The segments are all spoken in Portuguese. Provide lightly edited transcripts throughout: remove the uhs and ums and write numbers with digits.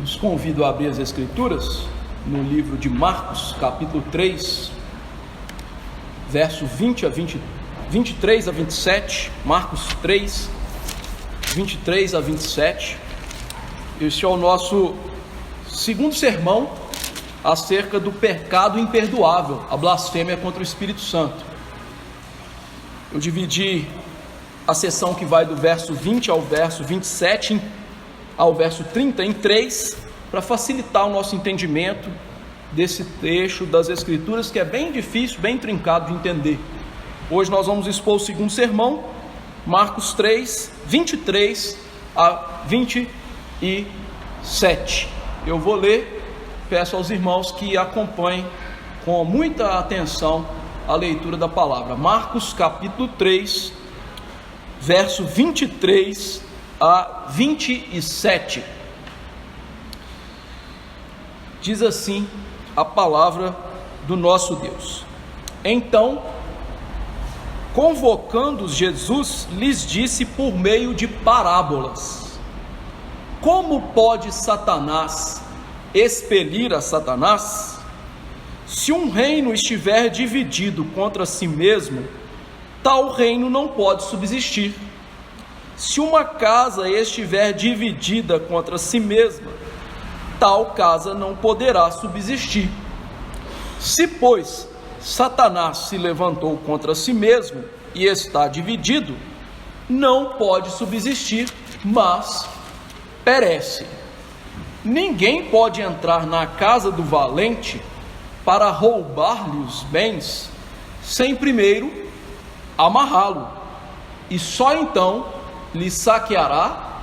Os convido a abrir as Escrituras no livro de Marcos, capítulo 3, verso 23 a 27, Marcos 3, 23 a 27. Este é o nosso segundo sermão acerca do pecado imperdoável, a blasfêmia contra o Espírito Santo. Eu dividi a sessão que vai do verso 20 ao verso 27 ao verso 30 em 3, para facilitar o nosso entendimento desse trecho das Escrituras, que é bem difícil, bem trincado de entender. Hoje nós vamos expor o segundo sermão, Marcos 3, 23 a 27. Eu vou ler, peço aos irmãos que acompanhem com muita atenção a leitura da palavra. Marcos capítulo 3, verso 23 a 27. Diz assim a palavra do nosso Deus: Então, convocando-os, Jesus lhes disse por meio de parábolas: Como pode Satanás expelir a Satanás? Se um reino estiver dividido contra si mesmo, tal reino não pode subsistir. Se uma casa estiver dividida contra si mesma, tal casa não poderá subsistir. Se, pois, Satanás se levantou contra si mesmo e está dividido, não pode subsistir, mas perece. Ninguém pode entrar na casa do valente para roubar-lhe os bens, sem primeiro amarrá-lo, e só então lhe saqueará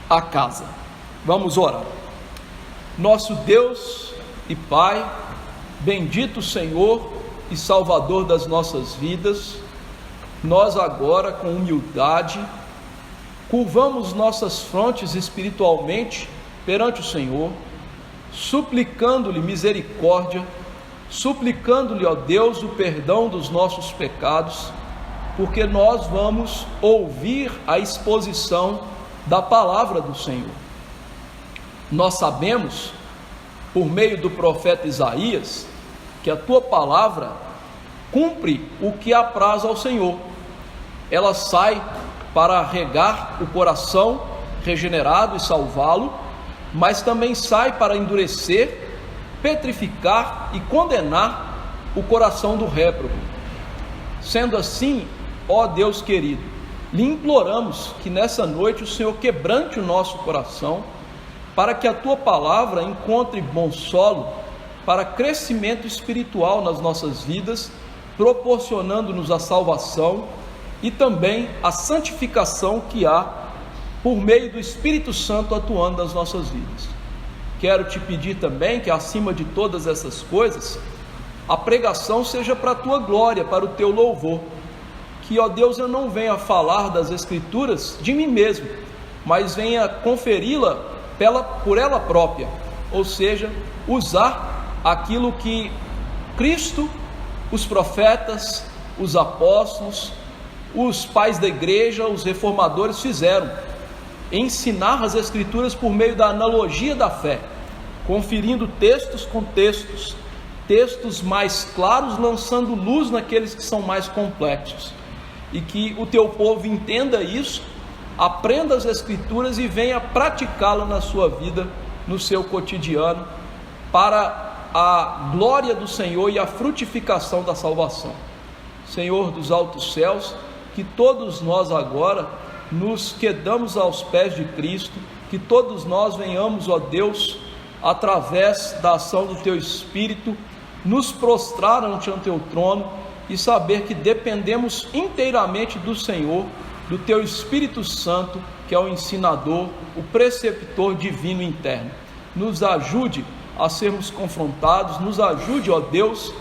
a casa. Vamos orar. Nosso Deus e Pai, bendito Senhor e Salvador das nossas vidas, nós agora, com humildade, curvamos nossas frontes espiritualmente perante o Senhor, suplicando-lhe misericórdia, suplicando-lhe, ó Deus, o perdão dos nossos pecados, porque nós vamos ouvir a exposição da palavra do Senhor. Nós sabemos, por meio do profeta Isaías, que a tua palavra cumpre o que apraz ao Senhor. Ela sai para regar o coração regenerado e salvá-lo, mas também sai para endurecer, petrificar e condenar o coração do réprobo. Sendo assim, ó Deus querido, lhe imploramos que nessa noite o Senhor quebrante o nosso coração, para que a tua palavra encontre bom solo para crescimento espiritual nas nossas vidas, proporcionando-nos a salvação e também a santificação que há por meio do Espírito Santo atuando nas nossas vidas. Quero te pedir também que, acima de todas essas coisas, a pregação seja para a tua glória, para o teu louvor. Que, ó Deus, eu não venha falar das Escrituras de mim mesmo, mas venha conferi-la por ela própria, ou seja, usar aquilo que Cristo, os profetas, os apóstolos, os pais da igreja, os reformadores fizeram, ensinar as Escrituras por meio da analogia da fé, conferindo textos com textos, textos mais claros, lançando luz naqueles que são mais complexos, e que o teu povo entenda isso, aprenda as Escrituras e venha praticá-la na sua vida, no seu cotidiano, para a glória do Senhor e a frutificação da salvação. Senhor dos altos céus, que todos nós agora nos quedamos aos pés de Cristo, que todos nós venhamos, ó Deus, através da ação do teu Espírito, nos prostrar ante o teu trono e saber que dependemos inteiramente do Senhor, do teu Espírito Santo, que é o ensinador, o preceptor divino interno. Nos ajude a sermos confrontados, nos ajude, ó Deus,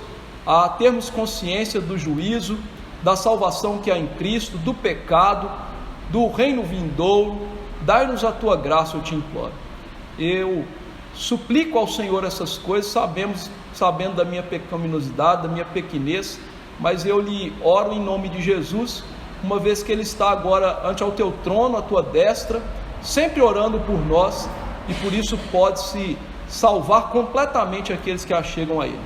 a termos consciência do juízo, da salvação que há em Cristo, do pecado, do reino vindouro. Dai-nos a tua graça, eu te imploro. Eu suplico ao Senhor essas coisas, sabendo da minha pecaminosidade, da minha pequenez, mas eu lhe oro em nome de Jesus, uma vez que Ele está agora ante ao teu trono, à tua destra, sempre orando por nós, e por isso pode-se salvar completamente aqueles que achegam a Ele.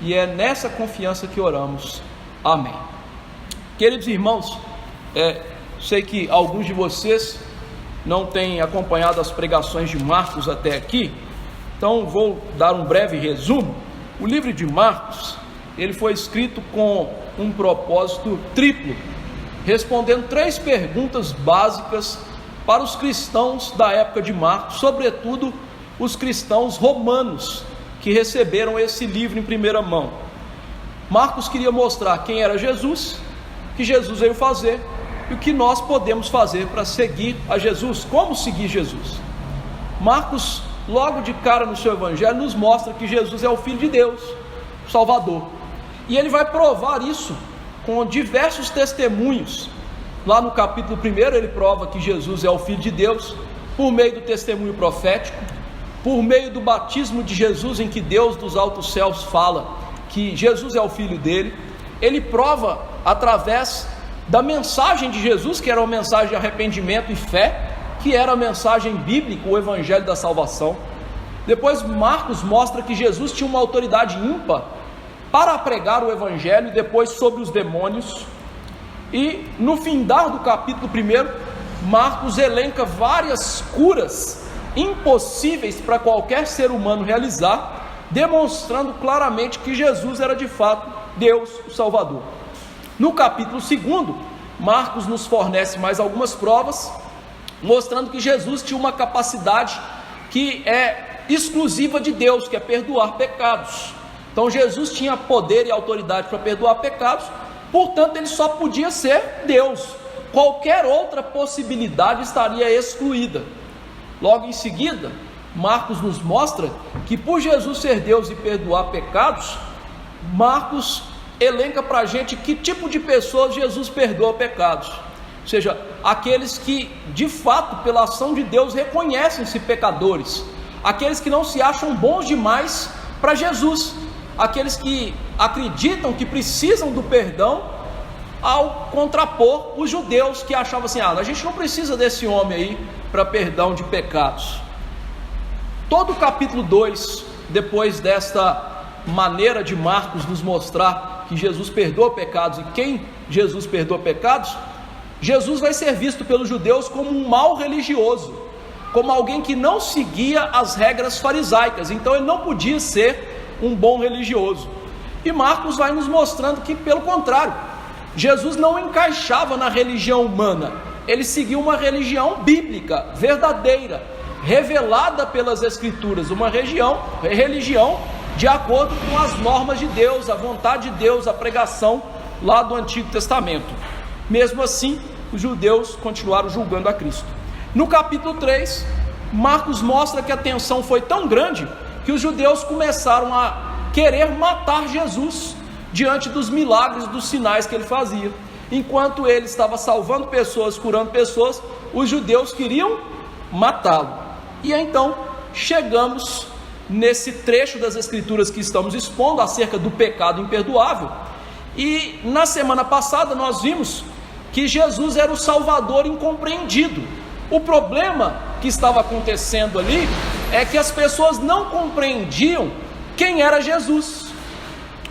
E é nessa confiança que oramos. Amém. Queridos irmãos, sei que alguns de vocês não têm acompanhado as pregações de Marcos até aqui, então vou dar um breve resumo. O livro de Marcos, ele foi escrito com um propósito triplo, respondendo 3 perguntas básicas para os cristãos da época de Marcos, sobretudo os cristãos romanos que receberam esse livro em primeira mão. Marcos queria mostrar quem era Jesus, o que Jesus veio fazer e o que nós podemos fazer para seguir a Jesus, como seguir Jesus. Marcos, logo de cara no seu evangelho, nos mostra que Jesus é o Filho de Deus, o Salvador, e ele vai provar isso com diversos testemunhos. Lá no capítulo 1 ele prova que Jesus é o Filho de Deus por meio do testemunho profético, por meio do batismo de Jesus, em que Deus dos altos céus fala que Jesus é o Filho dele. Ele prova através da mensagem de Jesus, que era uma mensagem de arrependimento e fé, que era a mensagem bíblica, o Evangelho da salvação. Depois Marcos mostra que Jesus tinha uma autoridade ímpar para pregar o Evangelho, depois sobre os demônios. E no findar do capítulo 1, Marcos elenca várias curas impossíveis para qualquer ser humano realizar, demonstrando claramente que Jesus era de fato Deus, o Salvador. No capítulo 2, Marcos nos fornece mais algumas provas, mostrando que Jesus tinha uma capacidade que é exclusiva de Deus, que é perdoar pecados. Então Jesus tinha poder e autoridade para perdoar pecados, portanto ele só podia ser Deus. Qualquer outra possibilidade estaria excluída. Logo em seguida, Marcos nos mostra que por Jesus ser Deus e perdoar pecados, Marcos elenca para a gente que tipo de pessoas Jesus perdoa pecados. Ou seja, aqueles que de fato pela ação de Deus reconhecem-se pecadores, aqueles que não se acham bons demais para Jesus, aqueles que acreditam que precisam do perdão, ao contrapor os judeus que achavam assim: a gente não precisa desse homem aí para perdão de pecados. Todo o capítulo 2, depois desta maneira de Marcos nos mostrar que Jesus perdoa pecados e quem Jesus perdoa pecados, Jesus vai ser visto pelos judeus como um mau religioso, como alguém que não seguia as regras farisaicas, então ele não podia ser um bom religioso. E Marcos vai nos mostrando que, pelo contrário, Jesus não encaixava na religião humana, ele seguia uma religião bíblica, verdadeira, revelada pelas Escrituras, uma religião de acordo com as normas de Deus, a vontade de Deus, a pregação lá do Antigo Testamento. Mesmo assim, os judeus continuaram julgando a Cristo. No capítulo 3, Marcos mostra que a tensão foi tão grande que os judeus começaram a querer matar Jesus diante dos milagres, dos sinais que ele fazia. Enquanto ele estava salvando pessoas, curando pessoas, os judeus queriam matá-lo. E então chegamos nesse trecho das Escrituras que estamos expondo acerca do pecado imperdoável. E na semana passada nós vimos que Jesus era o Salvador incompreendido. O problema que estava acontecendo ali é que as pessoas não compreendiam quem era Jesus.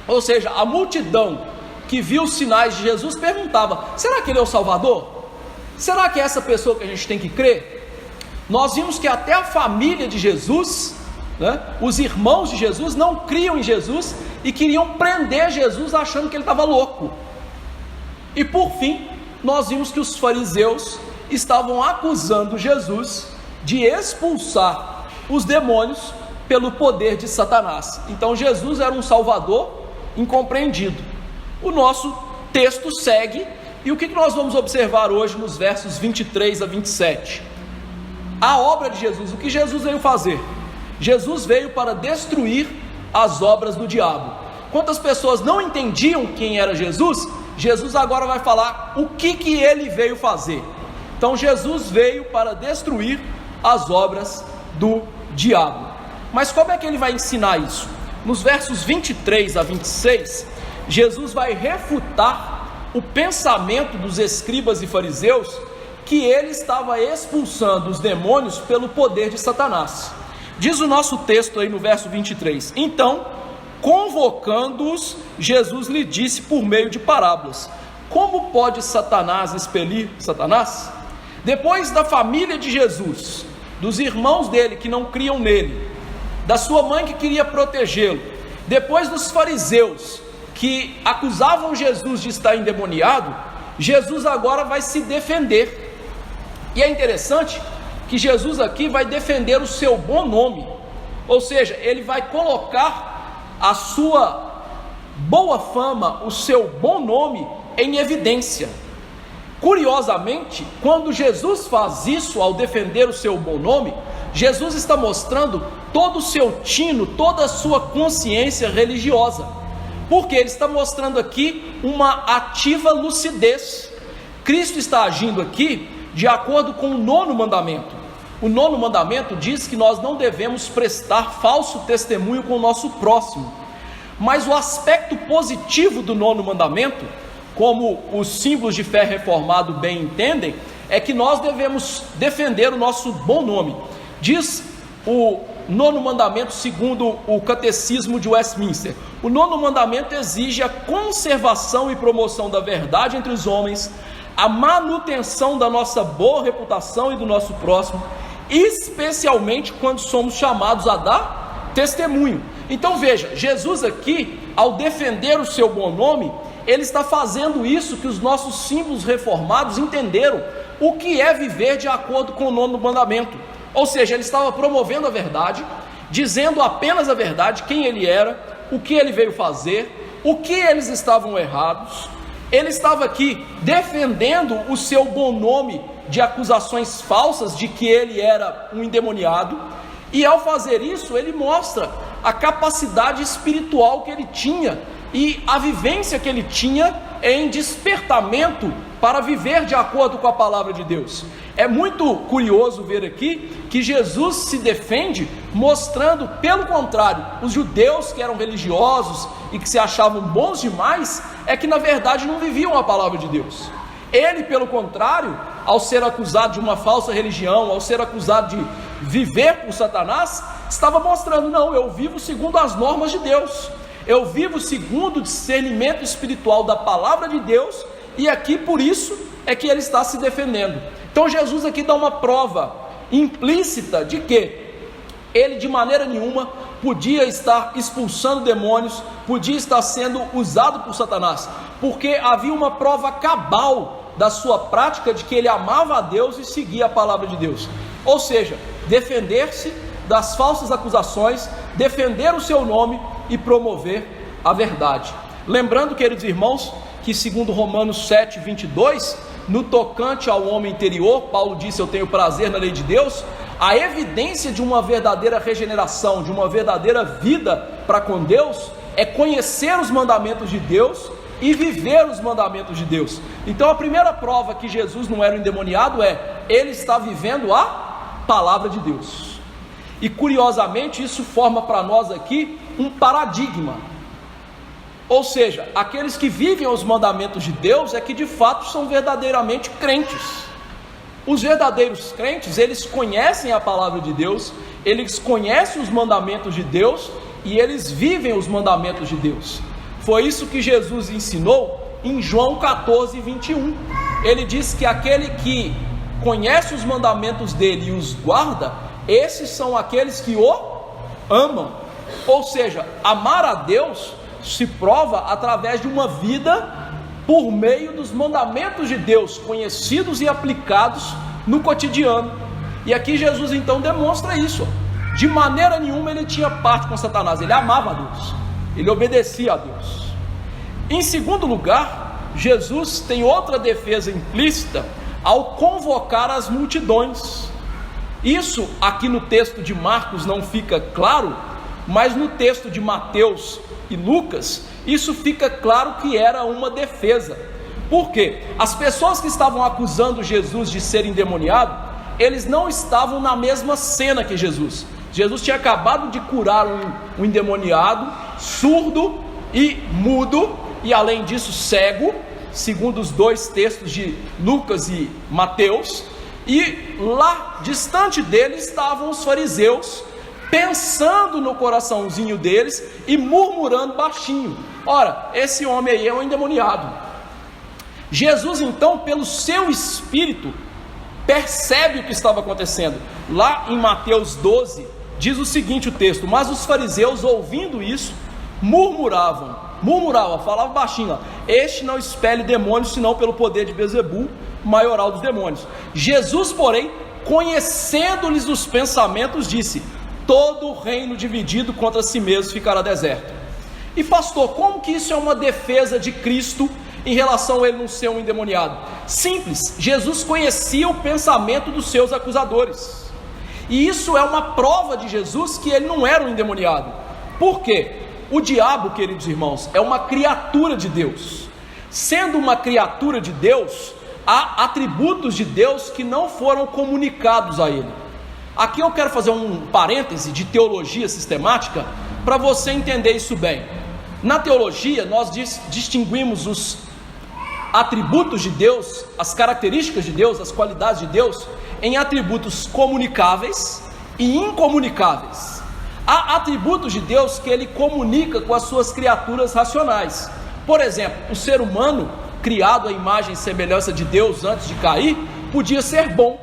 Ou seja, a multidão que viu os sinais de Jesus perguntava: será que ele é o Salvador? Será que é essa pessoa que a gente tem que crer? Nós vimos que até a família de Jesus, os irmãos de Jesus, não criam em Jesus e queriam prender Jesus achando que ele estava louco. E por fim, nós vimos que os fariseus estavam acusando Jesus de expulsar os demônios pelo poder de Satanás. Então Jesus era um Salvador incompreendido. O nosso texto segue, e o que nós vamos observar hoje nos versos 23 a 27? A obra de Jesus. O que Jesus veio fazer? Jesus veio para destruir as obras do diabo. Quantas pessoas não entendiam quem era Jesus, Jesus agora vai falar o que ele veio fazer. Então Jesus veio para destruir as obras do diabo. Mas como é que ele vai ensinar isso? Nos versos 23 a 26, Jesus vai refutar o pensamento dos escribas e fariseus que ele estava expulsando os demônios pelo poder de Satanás. Diz o nosso texto aí no verso 23: então, convocando-os, Jesus lhe disse por meio de parábolas: como pode Satanás expelir Satanás? Depois da família de Jesus, dos irmãos dele que não criam nele, da sua mãe que queria protegê-lo, depois dos fariseus que acusavam Jesus de estar endemoniado, Jesus agora vai se defender. E é interessante que Jesus aqui vai defender o seu bom nome, ou seja, ele vai colocar a sua boa fama, o seu bom nome em evidência. Curiosamente, quando Jesus faz isso ao defender o seu bom nome, Jesus está mostrando todo o seu tino, toda a sua consciência religiosa, porque ele está mostrando aqui uma ativa lucidez. Cristo está agindo aqui de acordo com o 9º mandamento. O 9º mandamento diz que nós não devemos prestar falso testemunho com o nosso próximo, mas o aspecto positivo do 9º mandamento, como os símbolos de fé reformado bem entendem, é que nós devemos defender o nosso bom nome. Diz o 9º mandamento segundo o Catecismo de Westminster: o 9º mandamento exige a conservação e promoção da verdade entre os homens, a manutenção da nossa boa reputação e do nosso próximo, especialmente quando somos chamados a dar testemunho. Então veja, Jesus aqui, ao defender o seu bom nome, ele está fazendo isso que os nossos símbolos reformados entenderam, o que é viver de acordo com o 9º mandamento. Ou seja, ele estava promovendo a verdade, dizendo apenas a verdade, quem ele era, o que ele veio fazer, o que eles estavam errados. Ele estava aqui defendendo o seu bom nome de acusações falsas de que ele era um endemoniado, e ao fazer isso, ele mostra a capacidade espiritual que ele tinha e a vivência que ele tinha em despertamento para viver de acordo com a palavra de Deus. É muito curioso ver aqui que Jesus se defende mostrando, pelo contrário, os judeus que eram religiosos e que se achavam bons demais, é que na verdade não viviam a palavra de Deus. Ele, pelo contrário, ao ser acusado de uma falsa religião, ao ser acusado de viver por Satanás, estava mostrando: não, eu vivo segundo as normas de Deus, eu vivo segundo o discernimento espiritual da palavra de Deus, e aqui por isso é que ele está se defendendo. Então Jesus aqui dá uma prova implícita de que ele de maneira nenhuma podia estar expulsando demônios, podia estar sendo usado por Satanás, porque havia uma prova cabal da sua prática de que ele amava a Deus e seguia a palavra de Deus. Ou seja, defender-se das falsas acusações, defender o seu nome e promover a verdade. Lembrando, queridos irmãos, que segundo Romanos 7:22, no tocante ao homem interior, Paulo disse: eu tenho prazer na lei de Deus. A evidência de uma verdadeira regeneração, de uma verdadeira vida para com Deus, é conhecer os mandamentos de Deus e viver os mandamentos de Deus. Então a primeira prova que Jesus não era um endemoniado é: ele está vivendo a palavra de Deus. E curiosamente isso forma para nós aqui um paradigma. Ou seja, aqueles que vivem os mandamentos de Deus é que de fato são verdadeiramente crentes. Os verdadeiros crentes, eles conhecem a palavra de Deus, eles conhecem os mandamentos de Deus e eles vivem os mandamentos de Deus. Foi isso que Jesus ensinou em João 14:21. Ele diz que aquele que conhece os mandamentos dele e os guarda, esses são aqueles que o amam. Ou seja, amar a Deus se prova através de uma vida por meio dos mandamentos de Deus, conhecidos e aplicados no cotidiano. E aqui Jesus então demonstra isso. De maneira nenhuma ele tinha parte com Satanás, ele amava a Deus, ele obedecia a Deus. Em segundo lugar, Jesus tem outra defesa implícita ao convocar as multidões. Isso aqui no texto de Marcos não fica claro, mas no texto de Mateus e Lucas, isso fica claro que era uma defesa. Por quê? As pessoas que estavam acusando Jesus de ser endemoniado, eles não estavam na mesma cena que Jesus. Jesus tinha acabado de curar um endemoniado, surdo e mudo, e além disso cego, segundo os dois textos de Lucas e Mateus, e lá, distante dele, estavam os fariseus, pensando no coraçãozinho deles e murmurando baixinho. Ora, esse homem aí é um endemoniado. Jesus, então, pelo seu espírito, percebe o que estava acontecendo. Lá em Mateus 12, diz o seguinte o texto: mas os fariseus, ouvindo isso, murmuravam, falavam baixinho: este não expele demônios, senão pelo poder de Beelzebul, maioral dos demônios. Jesus, porém, conhecendo-lhes os pensamentos, disse: todo reino dividido contra si mesmo ficará deserto. E pastor, como que isso é uma defesa de Cristo em relação a ele não ser um endemoniado? Simples, Jesus conhecia o pensamento dos seus acusadores, e isso é uma prova de Jesus que ele não era um endemoniado. Por quê? O diabo, queridos irmãos, é uma criatura de Deus. Sendo uma criatura de Deus, há atributos de Deus que não foram comunicados a ele. Aqui eu quero fazer um parêntese de teologia sistemática para você entender isso bem. Na teologia nós distinguimos os atributos de Deus, as características de Deus, as qualidades de Deus, em atributos comunicáveis e incomunicáveis. Há atributos de Deus que ele comunica com as suas criaturas racionais. Por exemplo, o ser humano, criado à imagem e semelhança de Deus antes de cair, podia ser bom.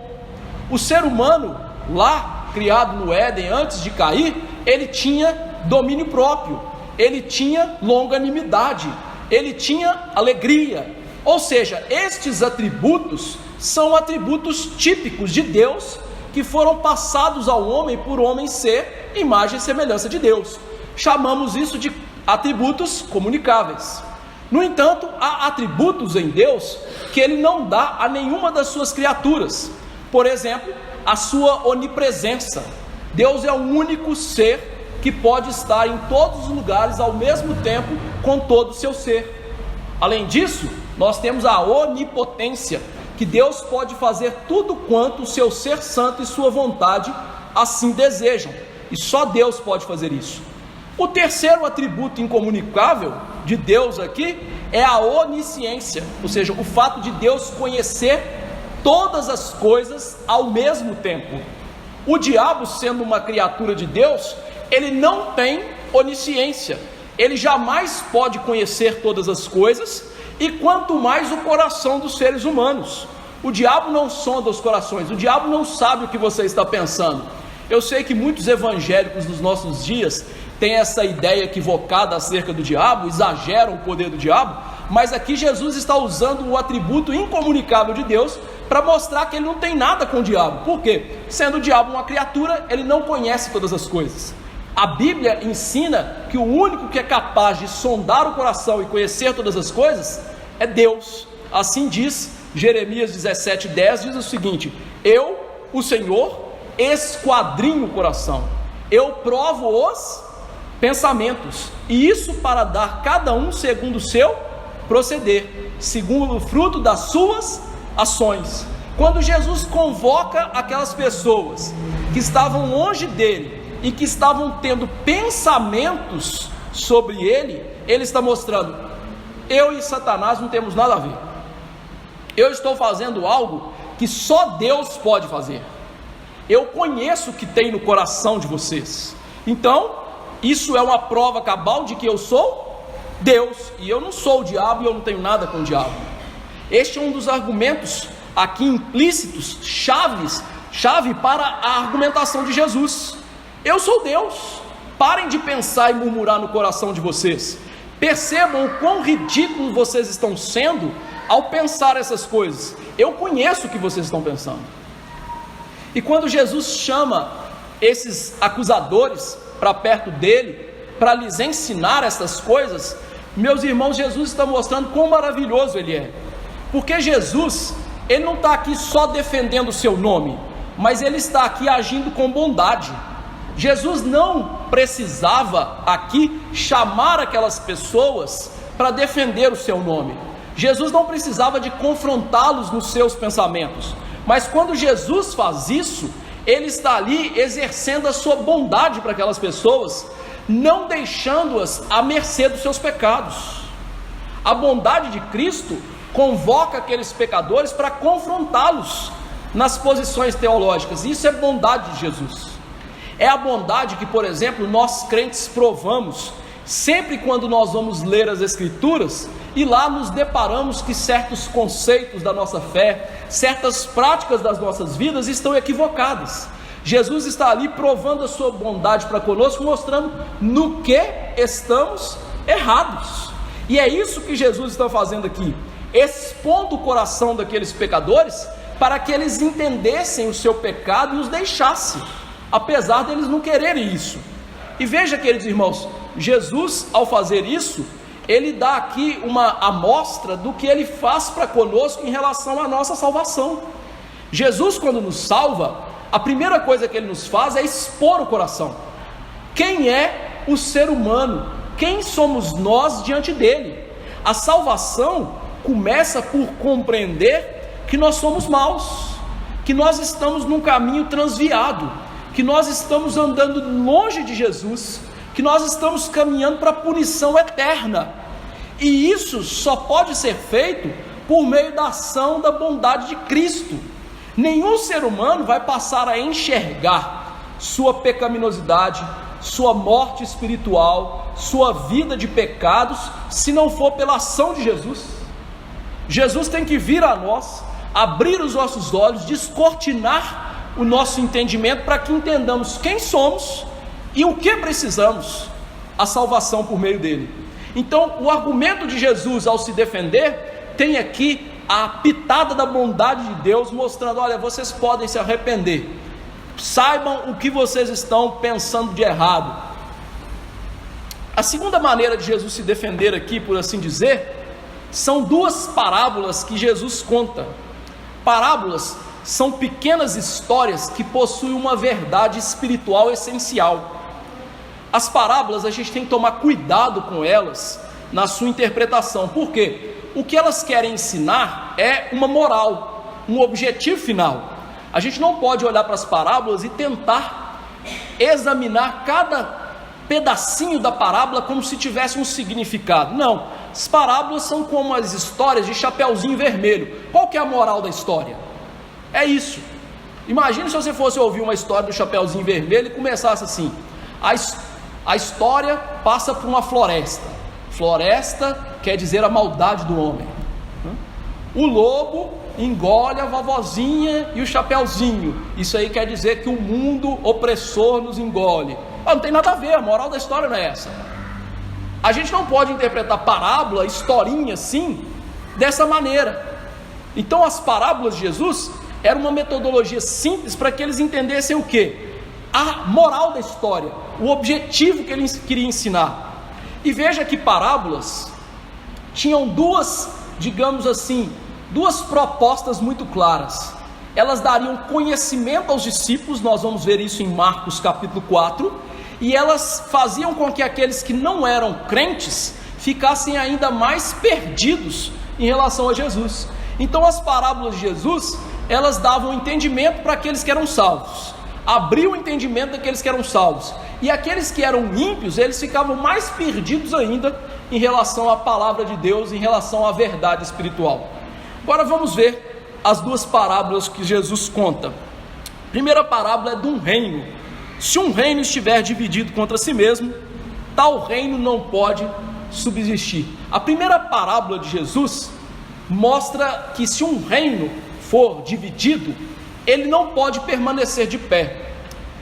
O ser humano, lá, criado no Éden antes de cair, ele tinha domínio próprio, ele tinha longanimidade, ele tinha alegria. Ou seja, estes atributos são atributos típicos de Deus, que foram passados ao homem por homem ser imagem e semelhança de Deus. Chamamos isso de atributos comunicáveis. No entanto, há atributos em Deus que ele não dá a nenhuma das suas criaturas. Por exemplo, a sua onipresença. Deus é o único ser que pode estar em todos os lugares ao mesmo tempo com todo o seu ser. Além disso, nós temos a onipotência, que Deus pode fazer tudo quanto o seu ser santo e sua vontade assim desejam, e só Deus pode fazer isso. O terceiro atributo incomunicável de Deus aqui é a onisciência, ou seja, o fato de Deus conhecer todas as coisas ao mesmo tempo. O diabo, sendo uma criatura de Deus, ele não tem onisciência, ele jamais pode conhecer todas as coisas, e quanto mais o coração dos seres humanos. O diabo não sonda os corações, o diabo não sabe o que você está pensando. Eu sei que muitos evangélicos dos nossos dias têm essa ideia equivocada acerca do diabo, exageram o poder do diabo, mas aqui Jesus está usando o atributo incomunicável de Deus para mostrar que ele não tem nada com o diabo. Por quê? Sendo o diabo uma criatura, ele não conhece todas as coisas. A Bíblia ensina que o único que é capaz de sondar o coração e conhecer todas as coisas é Deus. Assim diz Jeremias 17:10, diz o seguinte: eu, o Senhor, esquadrinho o coração, eu provo os pensamentos, e isso para dar cada um segundo o seu proceder, segundo o fruto das suas ações. Quando Jesus convoca aquelas pessoas que estavam longe dele e que estavam tendo pensamentos sobre ele, ele está mostrando: eu e Satanás não temos nada a ver, eu estou fazendo algo que só Deus pode fazer, eu conheço o que tem no coração de vocês, então isso é uma prova cabal de que eu sou Deus, e eu não sou o diabo, e eu não tenho nada com o diabo. Este é um dos argumentos aqui implícitos, chave para a argumentação de Jesus. Eu sou Deus. Parem de pensar e murmurar no coração de vocês. Percebam o quão ridículos vocês estão sendo ao pensar essas coisas. Eu conheço o que vocês estão pensando. E quando Jesus chama esses acusadores para perto dele, para lhes ensinar essas coisas, meus irmãos, Jesus está mostrando quão maravilhoso ele é. Porque Jesus, ele não está aqui só defendendo o seu nome, mas ele está aqui agindo com bondade. Jesus não precisava aqui chamar aquelas pessoas para defender o seu nome. Jesus não precisava de confrontá-los nos seus pensamentos. Mas quando Jesus faz isso, ele está ali exercendo a sua bondade para aquelas pessoas, não deixando-as à mercê dos seus pecados. A bondade de Cristo convoca aqueles pecadores para confrontá-los nas posições teológicas. Isso é bondade de Jesus. É a bondade que, por exemplo, nós crentes provamos sempre quando nós vamos ler as Escrituras e lá nos deparamos que certos conceitos da nossa fé, certas práticas das nossas vidas estão equivocadas. Jesus está ali provando a sua bondade para conosco, mostrando no que estamos errados. E é isso que Jesus está fazendo aqui, expondo o coração daqueles pecadores para que eles entendessem o seu pecado e os deixassem, apesar deles não quererem isso. E veja, queridos irmãos, Jesus, ao fazer isso, ele dá aqui uma amostra do que ele faz para conosco em relação à nossa salvação. Jesus, quando nos salva, a primeira coisa que ele nos faz é expor o coração. Quem é o ser humano? Quem somos nós diante dele? A salvação começa por compreender que nós somos maus, que nós estamos num caminho transviado, que nós estamos andando longe de Jesus, que nós estamos caminhando para a punição eterna. E isso só pode ser feito por meio da ação da bondade de Cristo. Nenhum ser humano vai passar a enxergar sua pecaminosidade, sua morte espiritual, sua vida de pecados, se não for pela ação de Jesus. Jesus tem que vir a nós, abrir os nossos olhos, descortinar o nosso entendimento para que entendamos quem somos e o que precisamos, a salvação por meio dele. Então, o argumento de Jesus ao se defender tem aqui a pitada da bondade de Deus, mostrando: olha, vocês podem se arrepender, saibam o que vocês estão pensando de errado. A segunda maneira de Jesus se defender aqui, por assim dizer, são duas parábolas que Jesus conta. Parábolas são pequenas histórias que possuem uma verdade espiritual essencial. As parábolas, a gente tem que tomar cuidado com elas na sua interpretação. Por quê? O que elas querem ensinar é uma moral, um objetivo final. A gente não pode olhar para as parábolas e tentar examinar cada pedacinho da parábola como se tivesse um significado. Não, as parábolas são como as histórias de Chapeuzinho Vermelho. Qual que é a moral da história? É isso. Imagine se você fosse ouvir uma história do Chapeuzinho Vermelho e começasse assim: a história passa por uma floresta. Floresta quer dizer a maldade do homem. O lobo engole a vovozinha e o Chapeuzinho. Isso aí quer dizer que o mundo opressor nos engole. Não tem nada a ver, a moral da história não é essa. A gente não pode interpretar parábola, historinha assim, dessa maneira. Então as parábolas de Jesus eram uma metodologia simples para que eles entendessem o quê? A moral da história, o objetivo que ele queria ensinar. E veja que parábolas tinham duas, digamos assim, duas propostas muito claras. Elas dariam conhecimento aos discípulos, nós vamos ver isso em Marcos capítulo 4, e elas faziam com que aqueles que não eram crentes ficassem ainda mais perdidos em relação a Jesus. Então as parábolas de Jesus, elas davam entendimento para aqueles que eram salvos, abriu o entendimento daqueles que eram salvos, e aqueles que eram ímpios, eles ficavam mais perdidos ainda em relação à palavra de Deus, em relação à verdade espiritual. Agora vamos ver as duas parábolas que Jesus conta. A primeira parábola é de um reino. Se um reino estiver dividido contra si mesmo, tal reino não pode subsistir. A primeira parábola de Jesus mostra que se um reino for dividido, ele não pode permanecer de pé.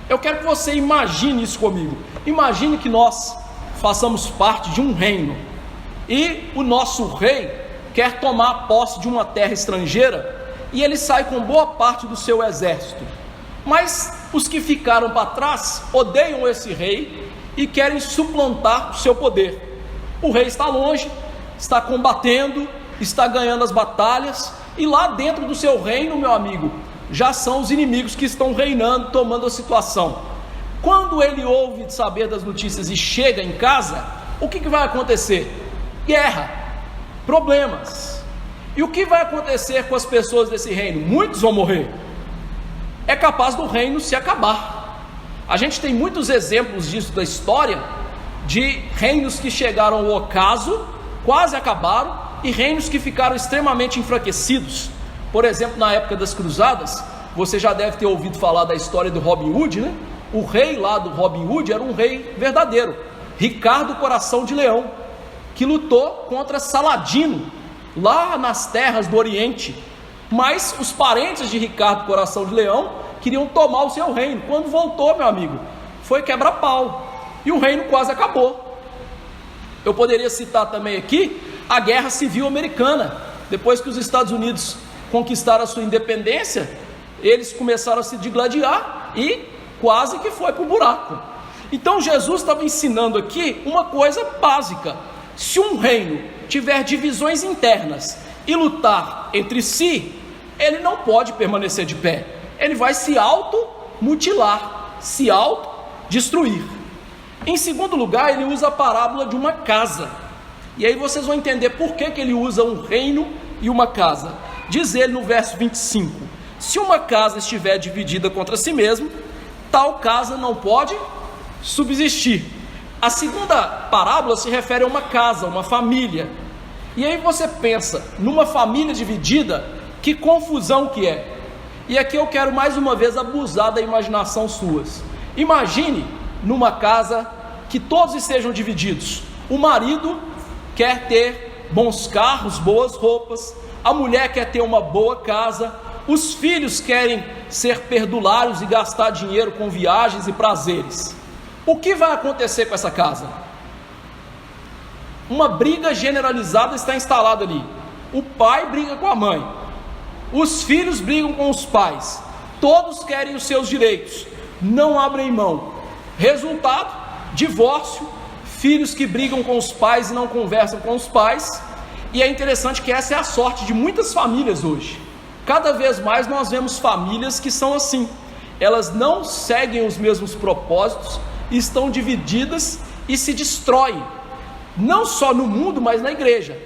Eu quero que você imagine isso comigo. Imagine que nós façamos parte de um reino e o nosso rei quer tomar posse de uma terra estrangeira e ele sai com boa parte do seu exército. Mas os que ficaram para trás odeiam esse rei e querem suplantar o seu poder. O rei está longe, está combatendo, está ganhando as batalhas, e lá dentro do seu reino, meu amigo, já são os inimigos que estão reinando, tomando a situação. Quando ele ouve saber das notícias e chega em casa, o que vai acontecer? Guerra, problemas. E o que vai acontecer com as pessoas desse reino? Muitos vão morrer. É capaz do reino se acabar. A gente tem muitos exemplos disso da história, de reinos que chegaram ao ocaso, quase acabaram, e reinos que ficaram extremamente enfraquecidos. Por exemplo, na época das cruzadas, você já deve ter ouvido falar da história do Robin Hood, né? O rei lá do Robin Hood era um rei verdadeiro, Ricardo Coração de Leão, que lutou contra Saladino, lá nas terras do Oriente. Mas os parentes de Ricardo Coração de Leão queriam tomar o seu reino. Quando voltou, meu amigo, foi quebra-pau, e o reino quase acabou. Eu poderia citar também aqui a Guerra Civil Americana. Depois que os Estados Unidos conquistaram a sua independência, eles começaram a se digladiar e quase que foi para o buraco. Então Jesus estava ensinando aqui uma coisa básica: se um reino tiver divisões internas e lutar entre si, ele não pode permanecer de pé, ele vai se automutilar, se autodestruir. Em segundo lugar, ele usa a parábola de uma casa, e aí vocês vão entender por que ele usa um reino e uma casa. Diz ele no verso 25: se uma casa estiver dividida contra si mesma, tal casa não pode subsistir. A segunda parábola se refere a uma casa, uma família. E aí você pensa, numa família dividida, que confusão que é. E aqui eu quero mais uma vez abusar da imaginação suas. Imagine numa casa que todos estejam divididos. O marido quer ter bons carros, boas roupas, a mulher quer ter uma boa casa, os filhos querem ser perdulários e gastar dinheiro com viagens e prazeres. O que vai acontecer com essa casa? Uma briga generalizada está instalada ali. O pai briga com a mãe, os filhos brigam com os pais, todos querem os seus direitos, não abrem mão. Resultado: divórcio, filhos que brigam com os pais e não conversam com os pais. E é interessante que essa é a sorte de muitas famílias hoje. Cada vez mais nós vemos famílias que são assim, elas não seguem os mesmos propósitos, estão divididas e se destroem, não só no mundo, mas na igreja.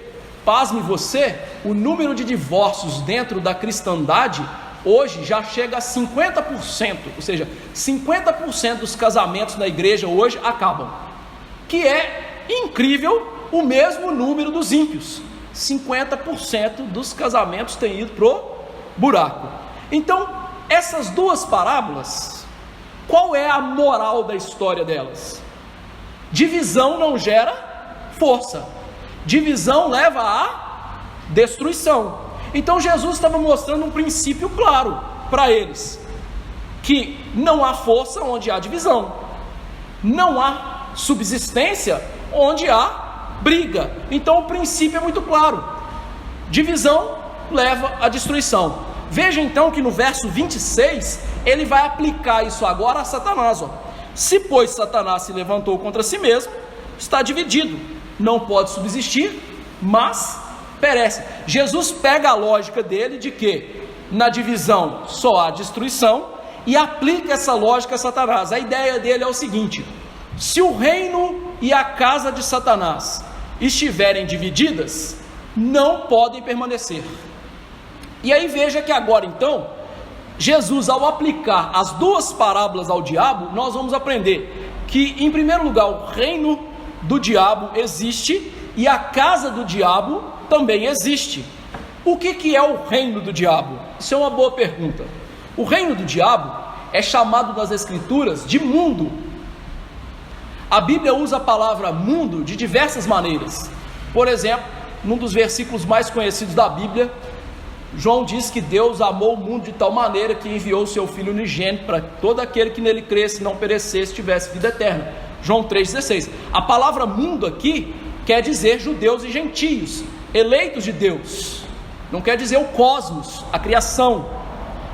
Pasme você, o número de divórcios dentro da cristandade hoje já chega a 50%, ou seja, 50% dos casamentos na igreja hoje acabam, que é incrível. O mesmo número dos ímpios, 50% dos casamentos têm ido pro buraco. Então, essas duas parábolas, qual é a moral da história delas? Divisão não gera força, divisão leva à destruição. Então Jesus estava mostrando um princípio claro para eles, que não há força onde há divisão, não há subsistência onde há briga. Então o princípio é muito claro: divisão leva à destruição. Veja então que no verso 26 ele vai aplicar isso agora a Satanás. Se pois Satanás se levantou contra si mesmo, está dividido, não pode subsistir, mas perece. Jesus pega a lógica dele de que na divisão só há destruição e aplica essa lógica a Satanás. A ideia dele é o seguinte: se o reino e a casa de Satanás estiverem divididas, não podem permanecer. E aí veja que agora então, Jesus, ao aplicar as duas parábolas ao diabo, nós vamos aprender que, em primeiro lugar, o reino do diabo existe e a casa do diabo também existe. O que é o reino do diabo? Isso é uma boa pergunta. O reino do diabo é chamado nas Escrituras de mundo. A Bíblia usa a palavra mundo de diversas maneiras. Por exemplo, num dos versículos mais conhecidos da Bíblia, João diz que Deus amou o mundo de tal maneira que enviou o seu Filho unigênito para todo aquele que nele cresce, não perecesse, tivesse vida eterna. João 3,16. A palavra mundo aqui quer dizer judeus e gentios, eleitos de Deus. Não quer dizer o cosmos, a criação.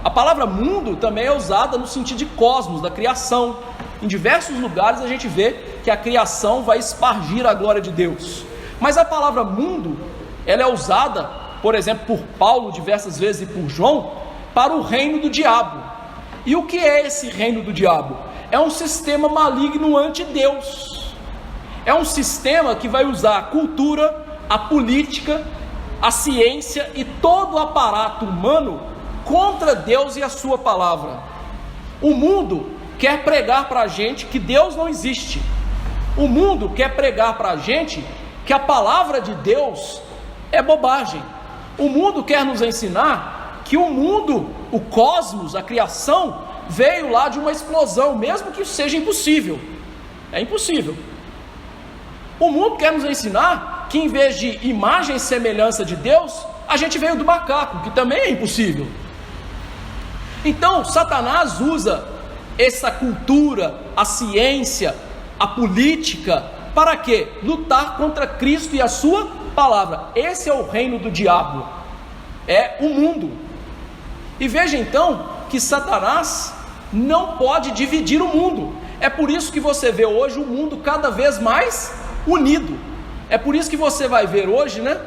A palavra mundo também é usada no sentido de cosmos, da criação. Em diversos lugares a gente vê que a criação vai espargir a glória de Deus. Mas a palavra mundo, ela é usada, por exemplo, por Paulo diversas vezes e por João, para o reino do diabo. E o que é esse reino do diabo? É um sistema maligno anti-Deus. É um sistema que vai usar a cultura, a política, a ciência e todo o aparato humano contra Deus e a sua palavra. O mundo quer pregar para a gente que Deus não existe. O mundo quer pregar para a gente que a palavra de Deus é bobagem. O mundo quer nos ensinar que o mundo, o cosmos, a criação, veio lá de uma explosão, mesmo que isso seja impossível. É impossível. O mundo quer nos ensinar que em vez de imagem e semelhança de Deus, a gente veio do macaco, que também é impossível. Então, Satanás usa essa cultura, a ciência, a política, para quê? Lutar contra Cristo e a sua palavra. Esse é o reino do diabo, é o mundo. E veja então que Satanás não pode dividir o mundo. É por isso que você vê hoje o mundo cada vez mais unido. É por isso que você vai ver hoje, né?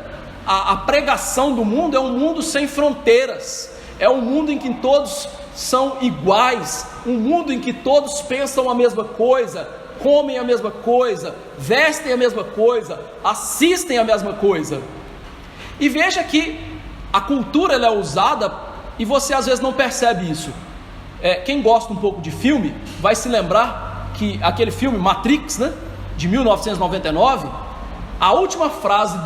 A pregação do mundo é um mundo sem fronteiras, é um mundo em que todos são iguais, um mundo em que todos pensam a mesma coisa, comem a mesma coisa, vestem a mesma coisa, assistem a mesma coisa. E veja que a cultura ela é usada e você às vezes não percebe isso. Quem gosta um pouco de filme vai se lembrar que aquele filme Matrix, né, de 1999, a última frase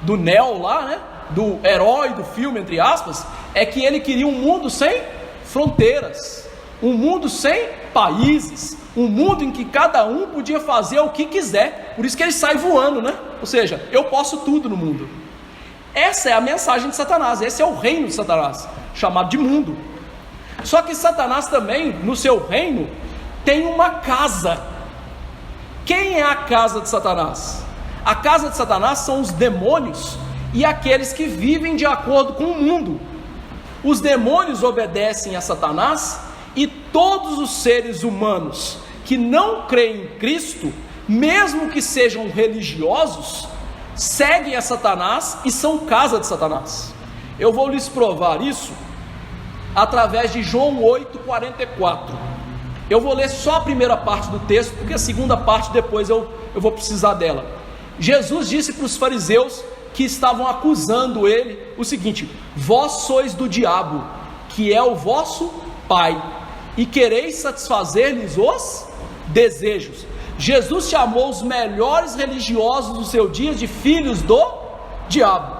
do Neo lá, né, do herói do filme, entre aspas, é que ele queria um mundo sem fronteiras, um mundo sem países, um mundo em que cada um podia fazer o que quiser. Por isso que ele sai voando, né? Ou seja, eu posso tudo no mundo. Essa é a mensagem de Satanás, esse é o reino de Satanás, chamado de mundo. Só que Satanás também, no seu reino, tem uma casa. Quem é a casa de Satanás? A casa de Satanás são os demônios e aqueles que vivem de acordo com o mundo. Os demônios obedecem a Satanás e todos os seres humanos que não creem em Cristo, mesmo que sejam religiosos, seguem a Satanás e são casa de Satanás. Eu vou lhes provar isso através de João 8,44. Eu vou ler só a primeira parte do texto, porque a segunda parte depois eu vou precisar dela. Jesus disse para os fariseus que estavam acusando ele o seguinte: vós sois do diabo, que é o vosso pai, e quereis satisfazer-lhes os desejos. Jesus chamou os melhores religiosos do seu dia de filhos do diabo.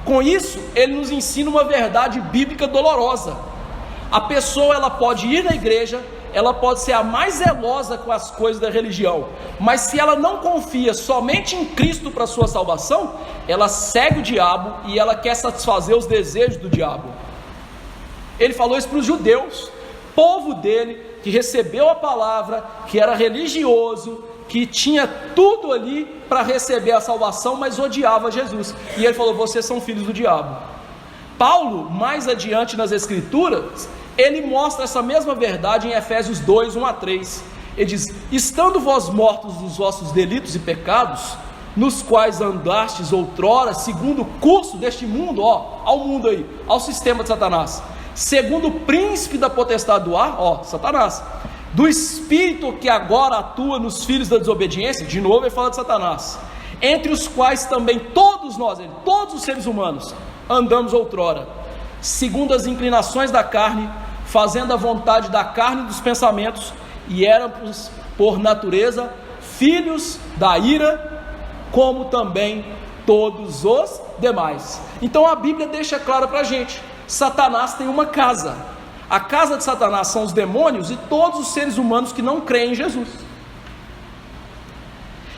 Com isso, ele nos ensina uma verdade bíblica dolorosa. A pessoa ela pode ir na igreja, ela pode ser a mais zelosa com as coisas da religião, mas se ela não confia somente em Cristo para a sua salvação, ela segue o diabo e ela quer satisfazer os desejos do diabo. Ele falou isso para os judeus, povo dele, que recebeu a palavra, que era religioso, que tinha tudo ali para receber a salvação, mas odiava Jesus. E ele falou: vocês são filhos do diabo. Paulo, mais adiante nas escrituras, ele mostra essa mesma verdade em Efésios 2, 1-3. Ele diz: estando vós mortos dos vossos delitos e pecados, nos quais andastes outrora, segundo o curso deste mundo, ao mundo aí, ao sistema de Satanás, segundo o príncipe da potestade do ar, Satanás, do espírito que agora atua nos filhos da desobediência. De novo ele fala de Satanás, entre os quais também todos nós, todos os seres humanos, andamos outrora, segundo as inclinações da carne, fazendo a vontade da carne e dos pensamentos, e éramos por natureza filhos da ira, como também todos os demais. Então a Bíblia deixa claro para a gente: Satanás tem uma casa. A casa de Satanás são os demônios e todos os seres humanos que não creem em Jesus.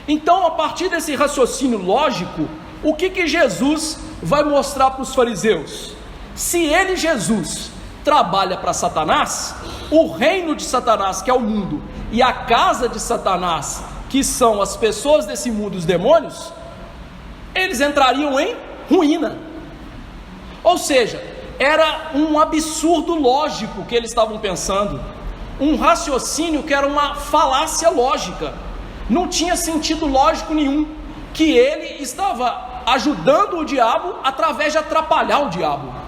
Então, a partir desse raciocínio lógico, o que Jesus vai mostrar para os fariseus? Se ele, Jesus, trabalha para Satanás, o reino de Satanás, que é o mundo, e a casa de Satanás, que são as pessoas desse mundo, os demônios, eles entrariam em ruína. Ou seja, era um absurdo lógico que eles estavam pensando, um raciocínio que era uma falácia lógica, não tinha sentido lógico nenhum, que ele estava ajudando o diabo através de atrapalhar o diabo.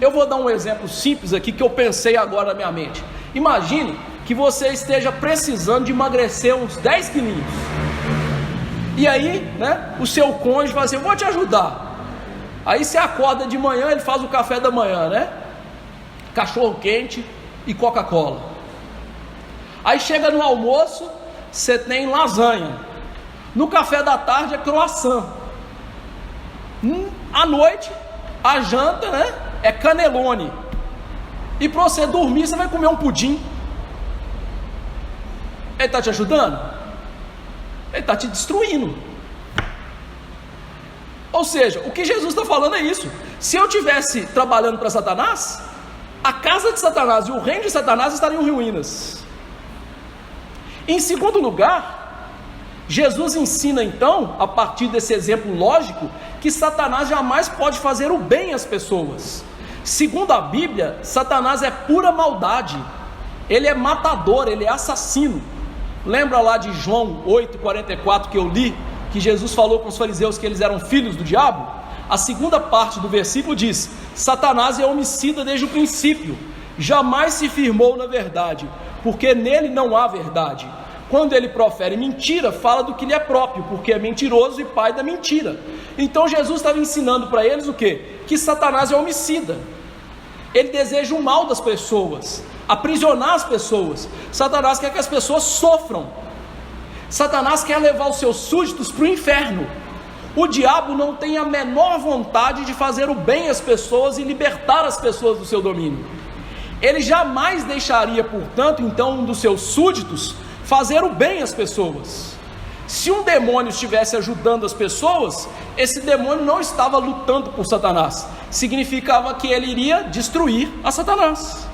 Eu vou dar um exemplo simples aqui que eu pensei agora na minha mente. Imagine que você esteja precisando de emagrecer uns 10 quilinhos, e aí, né, o seu cônjuge vai dizer: eu vou te ajudar. Aí você acorda de manhã, ele faz o café da manhã, né? Cachorro quente e Coca-Cola. Aí chega no almoço, você tem lasanha. No café da tarde é croissant. À noite, a janta, né, é canelone. E para você dormir, você vai comer um pudim. Ele está te ajudando? Ele está te destruindo. Ou seja, o que Jesus está falando é isso. Se eu estivesse trabalhando para Satanás, a casa de Satanás e o reino de Satanás estariam em ruínas. Em segundo lugar, Jesus ensina então, a partir desse exemplo lógico, que Satanás jamais pode fazer o bem às pessoas. Segundo a Bíblia, Satanás é pura maldade. Ele é matador, ele é assassino. Lembra lá de João 8,44 que eu li, que Jesus falou com os fariseus que eles eram filhos do diabo? A segunda parte do versículo diz: Satanás é homicida desde o princípio, jamais se firmou na verdade, porque nele não há verdade. Quando ele profere mentira, fala do que lhe é próprio, porque é mentiroso e pai da mentira. Então Jesus estava ensinando para eles o quê? Que Satanás é homicida. Ele deseja o mal das pessoas, aprisionar as pessoas. Satanás quer que as pessoas sofram. Satanás quer levar os seus súditos para o inferno. O diabo não tem a menor vontade de fazer o bem às pessoas e libertar as pessoas do seu domínio. Ele jamais deixaria, portanto, então, um dos seus súditos fazer o bem às pessoas. Se um demônio estivesse ajudando as pessoas, esse demônio não estava lutando por Satanás. Significava que ele iria destruir a Satanás.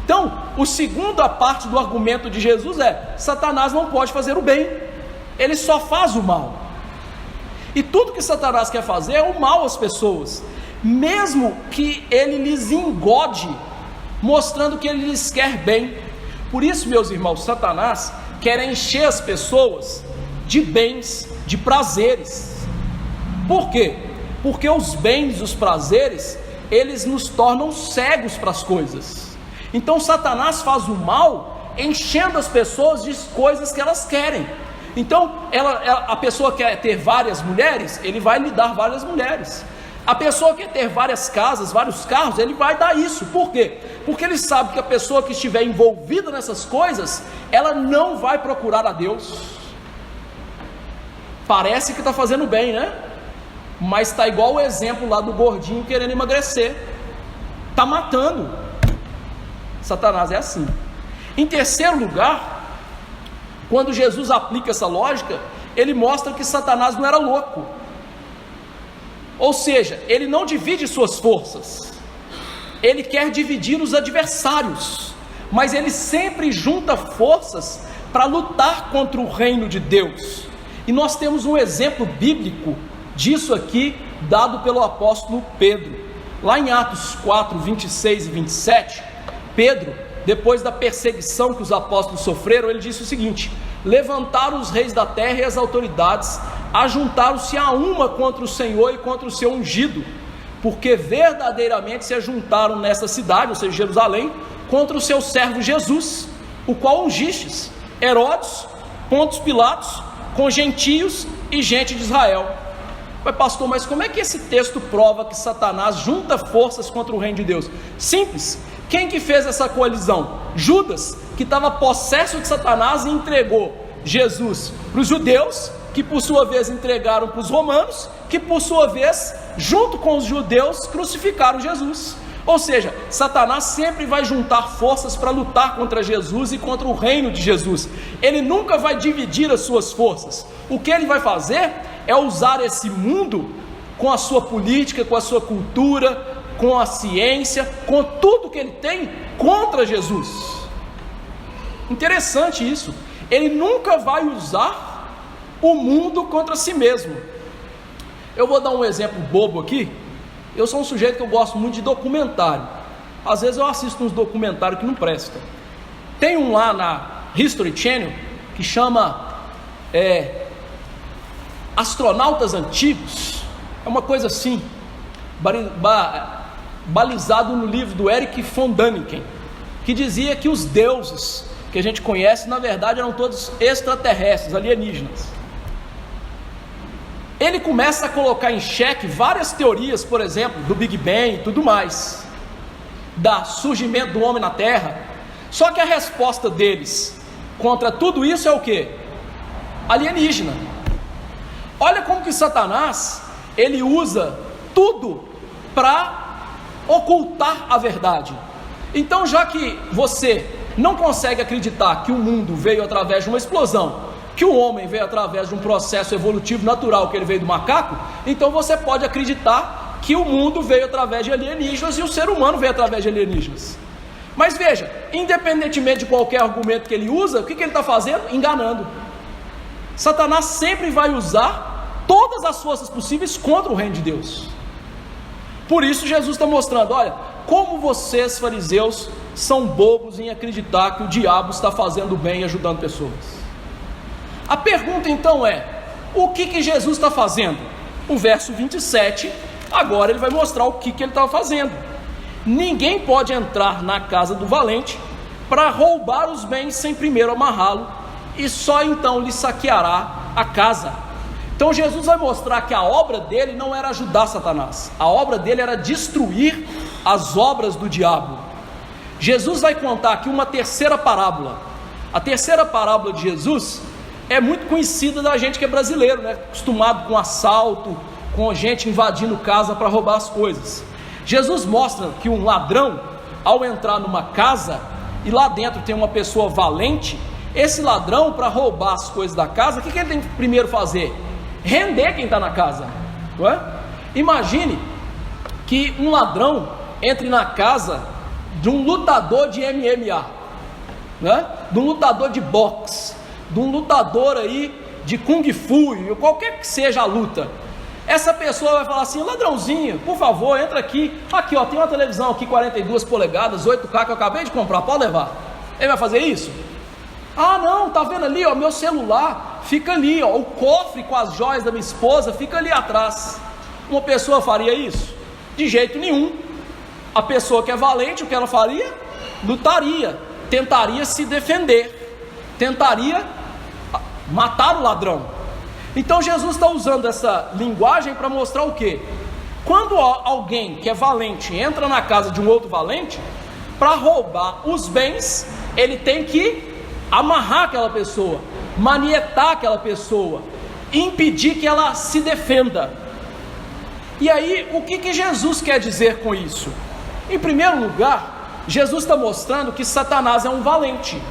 Então, a segunda parte do argumento de Jesus é: Satanás não pode fazer o bem, ele só faz o mal. E tudo que Satanás quer fazer é o mal às pessoas, mesmo que ele lhes engode, mostrando que ele lhes quer bem. Por isso, meus irmãos, Satanás quer encher as pessoas de bens, de prazeres. Por quê? Porque os bens, os prazeres, eles nos tornam cegos para as coisas. Então Satanás faz o mal enchendo as pessoas de coisas que elas querem. Então a pessoa quer ter várias mulheres, ele vai lhe dar várias mulheres. A pessoa quer ter várias casas, vários carros, ele vai dar isso. Por quê? Porque ele sabe que a pessoa que estiver envolvida nessas coisas, ela não vai procurar a Deus. Parece que está fazendo bem, né? Mas está igual o exemplo lá do gordinho querendo emagrecer. Está matando. Satanás é assim. Em terceiro lugar, quando Jesus aplica essa lógica, ele mostra que Satanás não era louco. Ou seja, ele não divide suas forças, ele quer dividir os adversários, mas ele sempre junta forças para lutar contra o reino de Deus. E nós temos um exemplo bíblico disso aqui, dado pelo apóstolo Pedro. Lá em Atos 4, 26 e 27, Pedro, depois da perseguição que os apóstolos sofreram, ele disse o seguinte: levantaram os reis da terra e as autoridades, ajuntaram-se a uma contra o Senhor e contra o seu ungido, porque verdadeiramente se ajuntaram nessa cidade, ou seja, Jerusalém, contra o seu servo Jesus, o qual ungistes, Herodes, Pontos Pilatos, com gentios e gente de Israel. Mas pastor, mas como é que esse texto prova que Satanás junta forças contra o reino de Deus? Simples. Quem que fez essa coalizão? Judas, que estava possesso de Satanás e entregou Jesus para os judeus, que por sua vez entregaram para os romanos, que por sua vez, junto com os judeus, crucificaram Jesus. Ou seja, Satanás sempre vai juntar forças para lutar contra Jesus e contra o reino de Jesus. Ele nunca vai dividir as suas forças. O que ele vai fazer é usar esse mundo com a sua política, com a sua cultura, com a ciência, com tudo que ele tem contra Jesus. Interessante isso. Ele nunca vai usar o mundo contra si mesmo. Eu vou dar um exemplo bobo aqui. Eu sou um sujeito que eu gosto muito de documentário. Às vezes eu assisto uns documentários que não prestam. Tem um lá na History Channel que chama Astronautas Antigos. É uma coisa assim, balizado no livro do Erich von Däniken, que dizia que os deuses que a gente conhece, na verdade, eram todos extraterrestres, alienígenas. Ele começa a colocar em xeque várias teorias, por exemplo, do Big Bang e tudo mais, do surgimento do homem na Terra. Só que a resposta deles contra tudo isso é o quê? Alienígena. Olha como que Satanás, ele usa tudo para ocultar a verdade. Então, já que você não consegue acreditar que o mundo veio através de uma explosão, que o homem veio através de um processo evolutivo natural, que ele veio do macaco, então você pode acreditar que o mundo veio através de alienígenas e o ser humano veio através de alienígenas. Mas veja, independentemente de qualquer argumento que ele usa, o que ele está fazendo? Enganando. Satanás sempre vai usar todas as forças possíveis contra o reino de Deus. Por isso Jesus está mostrando, olha, como vocês fariseus são bobos em acreditar que o diabo está fazendo bem e ajudando pessoas. A pergunta então é, o que Jesus está fazendo? O verso 27, agora ele vai mostrar o que ele estava fazendo. Ninguém pode entrar na casa do valente para roubar os bens sem primeiro amarrá-lo, e só então lhe saqueará a casa. Então Jesus vai mostrar que a obra dele não era ajudar Satanás, a obra dele era destruir as obras do diabo. Jesus vai contar aqui uma terceira parábola. A terceira parábola de Jesus é muito conhecida da gente que é brasileiro, né? Acostumado com assalto, com gente invadindo casa para roubar as coisas. Jesus mostra que um ladrão, ao entrar numa casa e lá dentro tem uma pessoa valente, esse ladrão, para roubar as coisas da casa, o que ele tem que primeiro fazer? Render quem está na casa, não é? Imagine que um ladrão entre na casa de um lutador de MMA, né? De um lutador de boxe, de um lutador aí de Kung Fu, qualquer que seja a luta. Essa pessoa vai falar assim, ladrãozinho, por favor, entra aqui, ó, tem uma televisão aqui, 42 polegadas, 8K que eu acabei de comprar, pode levar. Ele vai fazer isso? Ah não, tá vendo ali, ó, meu celular fica ali, ó, o cofre com as joias da minha esposa fica ali atrás. Uma pessoa faria isso? De jeito nenhum. A pessoa que é valente, o que ela faria? Lutaria, tentaria se defender, tentaria matar o ladrão. Então Jesus está usando essa linguagem para mostrar o quê? Quando alguém que é valente entra na casa de um outro valente, para roubar os bens, ele tem que amarrar aquela pessoa, manietar aquela pessoa, impedir que ela se defenda. E aí, o que Jesus quer dizer com isso? Em primeiro lugar, Jesus está mostrando que Satanás é um valente.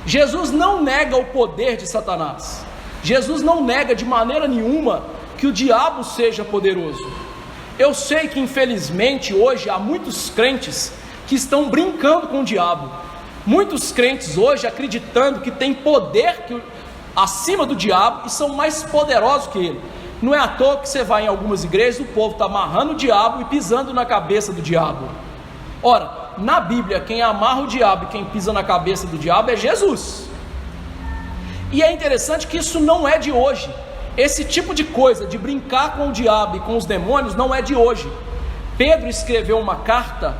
Jesus não nega o poder de Satanás. Jesus não nega de maneira nenhuma que o diabo seja poderoso. Eu sei que infelizmente hoje há muitos crentes que estão brincando com o diabo. Muitos crentes hoje acreditando que tem poder acima do diabo e são mais poderosos que ele. Não é à toa que você vai em algumas igrejas, o povo está amarrando o diabo e pisando na cabeça do diabo. Ora, na Bíblia, quem amarra o diabo e quem pisa na cabeça do diabo é Jesus. E é interessante que isso não é de hoje. Esse tipo de coisa, de brincar com o diabo e com os demônios, não é de hoje. Pedro escreveu uma carta,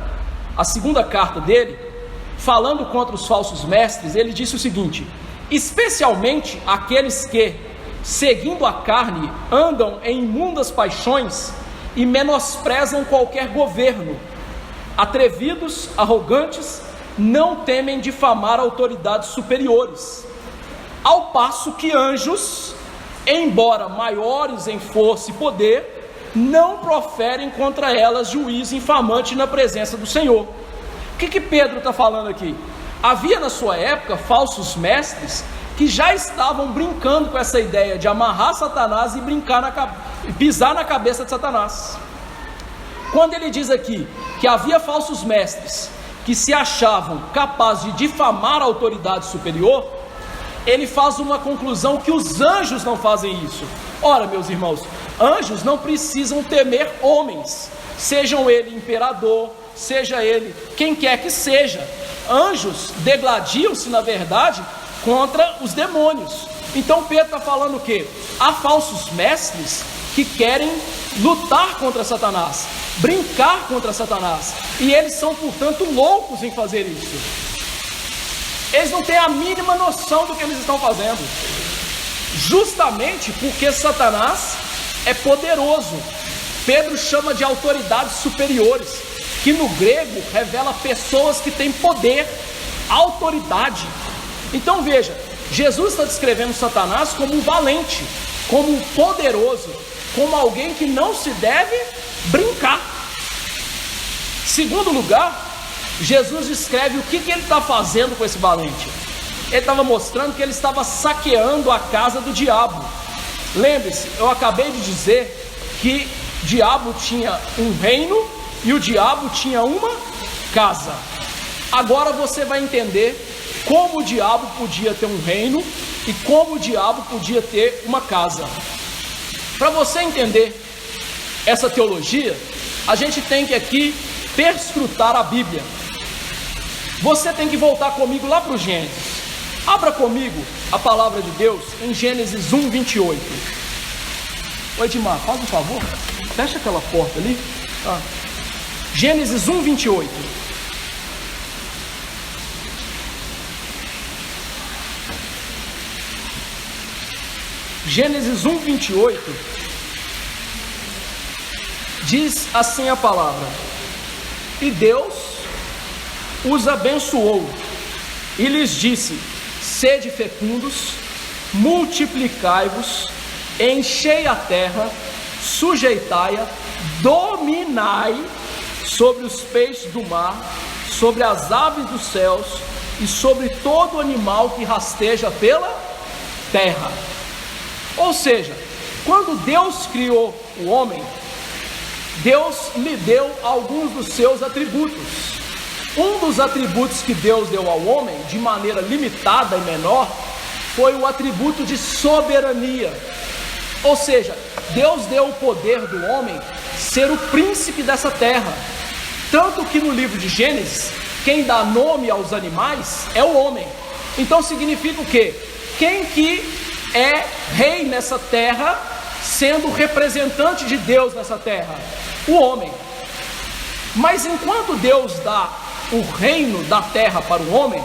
a segunda carta dele, falando contra os falsos mestres. Ele disse o seguinte: especialmente aqueles que, seguindo a carne, andam em imundas paixões e menosprezam qualquer governo, atrevidos, arrogantes, não temem difamar autoridades superiores, ao passo que anjos, embora maiores em força e poder, não proferem contra elas juízo infamante na presença do Senhor. O que Pedro está falando aqui? Havia na sua época falsos mestres que já estavam brincando com essa ideia de amarrar Satanás e pisar na cabeça de Satanás. Quando ele diz aqui que havia falsos mestres que se achavam capazes de difamar a autoridade superior, ele faz uma conclusão que os anjos não fazem isso. Ora, meus irmãos, anjos não precisam temer homens, sejam ele imperador, seja ele quem quer que seja. Anjos degladiam-se, na verdade, contra os demônios. Então Pedro está falando o quê? Há falsos mestres que querem lutar contra Satanás, brincar contra Satanás, e eles são, portanto, loucos em fazer isso. Eles não têm a mínima noção do que eles estão fazendo, justamente porque Satanás é poderoso. Pedro chama de autoridades superiores, que no grego revela pessoas que têm poder, autoridade. Então veja, Jesus está descrevendo Satanás como um valente, como um poderoso, como alguém que não se deve brincar. Segundo lugar, Jesus descreve o que ele está fazendo com esse valente. Ele estava mostrando que ele estava saqueando a casa do diabo. Lembre-se, eu acabei de dizer que o diabo tinha um reino e o diabo tinha uma casa. Agora você vai entender como o diabo podia ter um reino e como o diabo podia ter uma casa. Para você entender essa teologia, a gente tem que aqui perscrutar a Bíblia. Você tem que voltar comigo lá para o Gênesis. Abra comigo a palavra de Deus em Gênesis 1, 28. Oi, Edmar, faz um favor, fecha aquela porta ali. Gênesis 1, 28. Gênesis 1, 28 diz assim a palavra: e Deus os abençoou e lhes disse: sede fecundos, multiplicai-vos, enchei a terra, sujeitai-a, dominai sobre os peixes do mar, sobre as aves dos céus e sobre todo animal que rasteja pela terra. Ou seja, quando Deus criou o homem, Deus lhe deu alguns dos seus atributos. Um dos atributos que Deus deu ao homem, de maneira limitada e menor, foi o atributo de soberania. Ou seja, Deus deu o poder do homem ser o príncipe dessa terra. Tanto que no livro de Gênesis, quem dá nome aos animais é o homem. Então significa o quê? Quem que é rei nessa terra, sendo representante de Deus nessa terra? O homem. Mas enquanto Deus dá o reino da terra para o homem,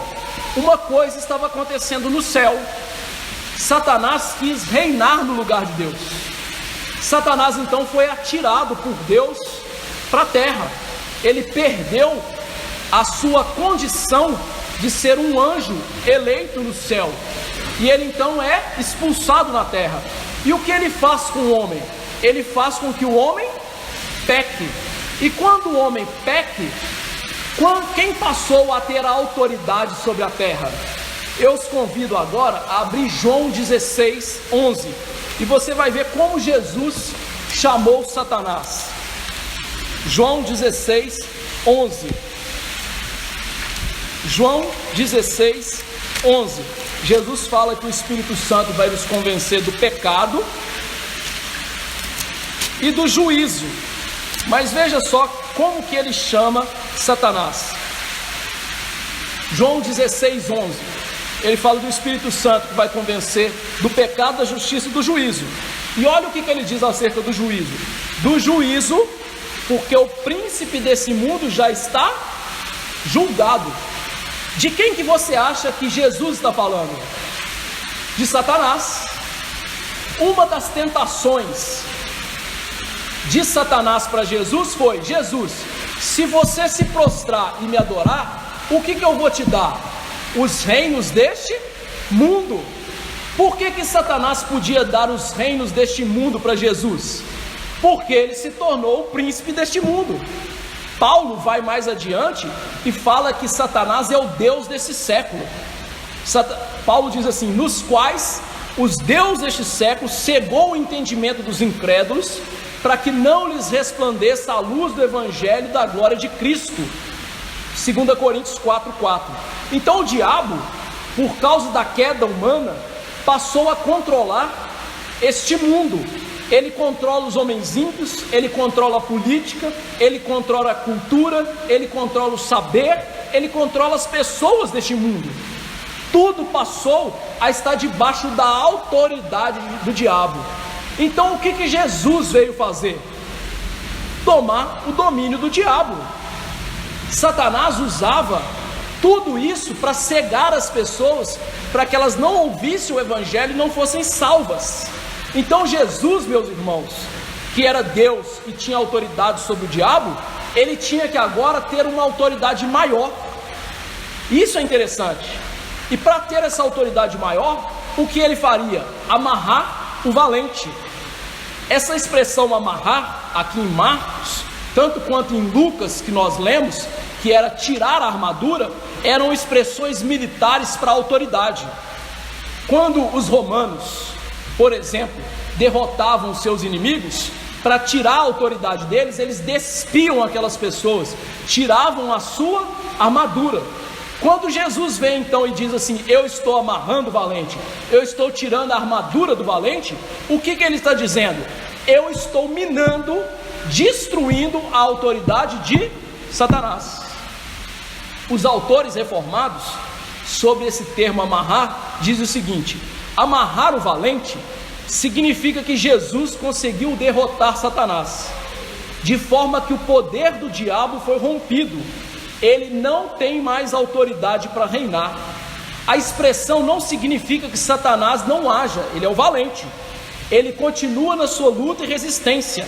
uma coisa estava acontecendo no céu. Satanás quis reinar no lugar de Deus. Satanás então foi atirado por Deus para a terra. Ele perdeu a sua condição de ser um anjo eleito no céu, e ele então é expulsado na terra. E o que ele faz com o homem? Ele faz com que o homem peque. E quando o homem peque, quem passou a ter a autoridade sobre a terra? Eu os convido agora a abrir João 16, 11, e você vai ver como Jesus chamou Satanás. João 16, 11. João 16, 11. Jesus fala que o Espírito Santo vai nos convencer do pecado e do juízo. Mas veja só como que ele chama Satanás. João 16, 11. Ele fala do Espírito Santo que vai convencer do pecado, da justiça e do juízo. E olha o que ele diz acerca do juízo. Do juízo, porque o príncipe desse mundo já está julgado. De quem que você acha que Jesus está falando? De Satanás. Uma das tentações de Satanás para Jesus foi: Jesus, se você se prostrar e me adorar, o que eu vou te dar? Os reinos deste mundo. Por que Satanás podia dar os reinos deste mundo para Jesus? Porque ele se tornou o príncipe deste mundo. Paulo vai mais adiante e fala que Satanás é o Deus desse século. Paulo diz assim: nos quais os deuses deste século cegou o entendimento dos incrédulos, para que não lhes resplandeça a luz do evangelho da glória de Cristo. 2 Coríntios 4:4. Então o diabo, por causa da queda humana, passou a controlar este mundo. Ele controla os homens ímpios, ele controla a política, ele controla a cultura, ele controla o saber, ele controla as pessoas deste mundo. Tudo passou a estar debaixo da autoridade do diabo. Então o que Jesus veio fazer? Tomar o domínio do diabo. Satanás usava tudo isso para cegar as pessoas, para que elas não ouvissem o evangelho e não fossem salvas. Então Jesus, meus irmãos, que era Deus e tinha autoridade sobre o diabo, ele tinha que agora ter uma autoridade maior. Isso é interessante. E para ter essa autoridade maior, o que ele faria? Amarrar o valente. Essa expressão amarrar, aqui em Marcos, tanto quanto em Lucas, que nós lemos, que era tirar a armadura, eram expressões militares para a autoridade. Quando os romanos, por exemplo, derrotavam seus inimigos, para tirar a autoridade deles, eles despiam aquelas pessoas, tiravam a sua armadura. Quando Jesus vem então e diz assim: eu estou amarrando o valente, eu estou tirando a armadura do valente, o que ele está dizendo? Eu estou minando, destruindo a autoridade de Satanás. Os autores reformados, sobre esse termo amarrar, dizem o seguinte: amarrar o valente significa que Jesus conseguiu derrotar Satanás, de forma que o poder do diabo foi rompido. Ele não tem mais autoridade para reinar. A expressão não significa que Satanás não haja, ele é o valente, ele continua na sua luta e resistência,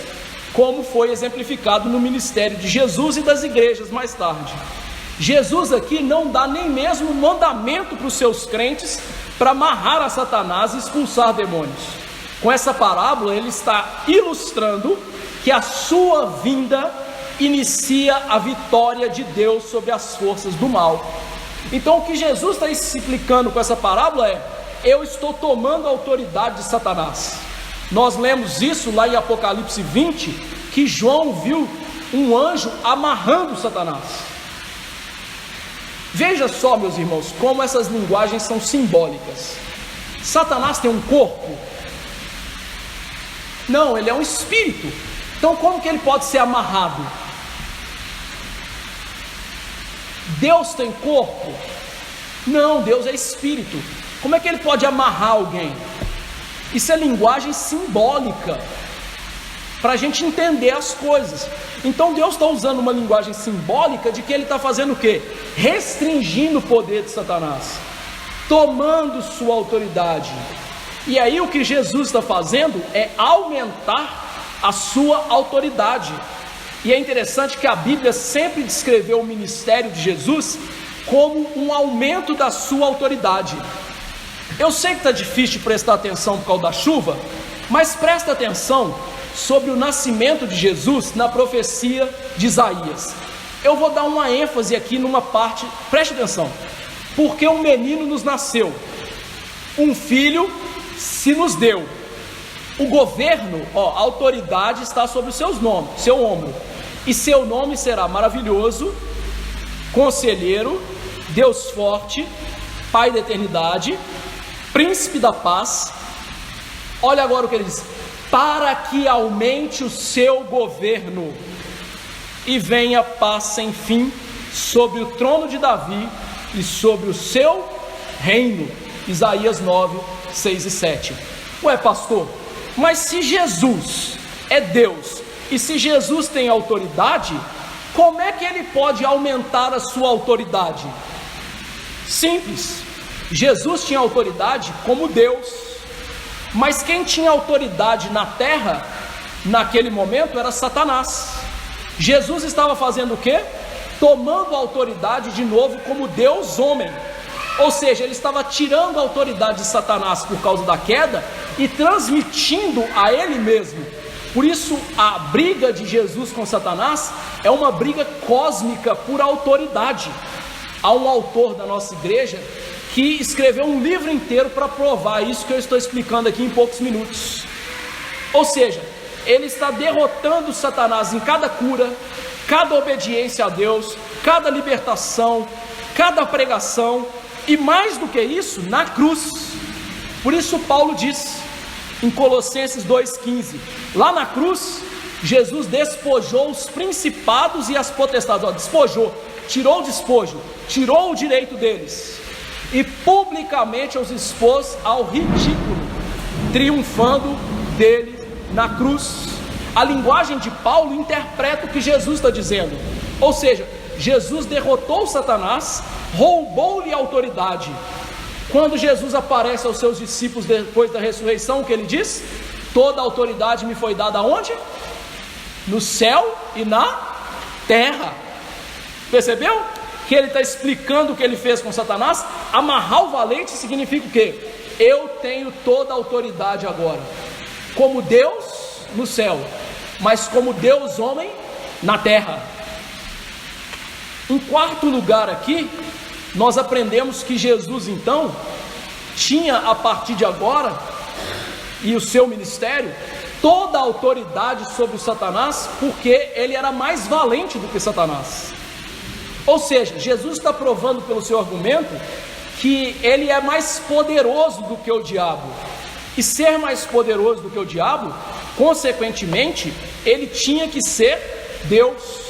como foi exemplificado no ministério de Jesus e das igrejas mais tarde. Jesus aqui não dá nem mesmo mandamento para os seus crentes para amarrar a Satanás e expulsar demônios. Com essa parábola ele está ilustrando que a sua vinda inicia a vitória de Deus sobre as forças do mal. Então o que Jesus está explicando com essa parábola é: eu estou tomando a autoridade de Satanás. Nós lemos isso lá em Apocalipse 20, que João viu um anjo amarrando Satanás. Veja só, meus irmãos, como essas linguagens são simbólicas. Satanás tem um corpo? Não, ele é um espírito. Então como que ele pode ser amarrado? Deus tem corpo? Não, Deus é espírito. Como é que ele pode amarrar alguém? Isso é linguagem simbólica, para a gente entender as coisas. Então Deus está usando uma linguagem simbólica de que ele está fazendo o quê? Restringindo o poder de Satanás, tomando sua autoridade. E aí o que Jesus está fazendo é aumentar a sua autoridade. E é interessante que a Bíblia sempre descreveu o ministério de Jesus como um aumento da sua autoridade. Eu sei que está difícil de prestar atenção por causa da chuva, mas presta atenção sobre o nascimento de Jesus na profecia de Isaías. Eu vou dar uma ênfase aqui numa parte, preste atenção. Porque um menino nos nasceu, um filho se nos deu. O governo, a autoridade está sobre os seus nomes, seu ombro. E seu nome será maravilhoso, conselheiro, Deus forte, Pai da eternidade, príncipe da paz. Olha agora o que ele diz: para que aumente o seu governo e venha paz sem fim sobre o trono de Davi e sobre o seu reino. Isaías 9, 6 e 7. Ué, pastor, mas se Jesus é Deus, e se Jesus tem autoridade, como é que ele pode aumentar a sua autoridade? Simples, Jesus tinha autoridade como Deus, mas quem tinha autoridade na terra, naquele momento, era Satanás. Jesus estava fazendo o quê? Tomando a autoridade de novo como Deus homem. Ou seja, ele estava tirando a autoridade de Satanás por causa da queda e transmitindo a ele mesmo. Por isso a briga de Jesus com Satanás é uma briga cósmica por autoridade. Há um autor da nossa igreja que escreveu um livro inteiro para provar isso que eu estou explicando aqui em poucos minutos. Ou seja, ele está derrotando Satanás em cada cura, cada obediência a Deus, cada libertação, cada pregação, e mais do que isso, na cruz. Por isso Paulo diz em Colossenses 2,15, lá na cruz, Jesus despojou os principados e as potestades. Despojou, tirou o despojo, tirou o direito deles, e publicamente os expôs ao ridículo, triunfando dele na cruz. A linguagem de Paulo interpreta o que Jesus está dizendo, ou seja, Jesus derrotou Satanás, roubou-lhe a autoridade. Quando Jesus aparece aos seus discípulos depois da ressurreição, o que ele diz? Toda a autoridade me foi dada aonde? No céu e na terra. Percebeu? Que ele está explicando o que ele fez com Satanás. Amarrar o valente significa o quê? Eu tenho toda a autoridade agora. Como Deus, no céu, mas como Deus homem na terra. Em quarto lugar aqui, nós aprendemos que Jesus então tinha a partir de agora, e o seu ministério, toda a autoridade sobre o Satanás, porque ele era mais valente do que Satanás. Ou seja, Jesus está provando pelo seu argumento que ele é mais poderoso do que o diabo. E ser mais poderoso do que o diabo, consequentemente, ele tinha que ser Deus.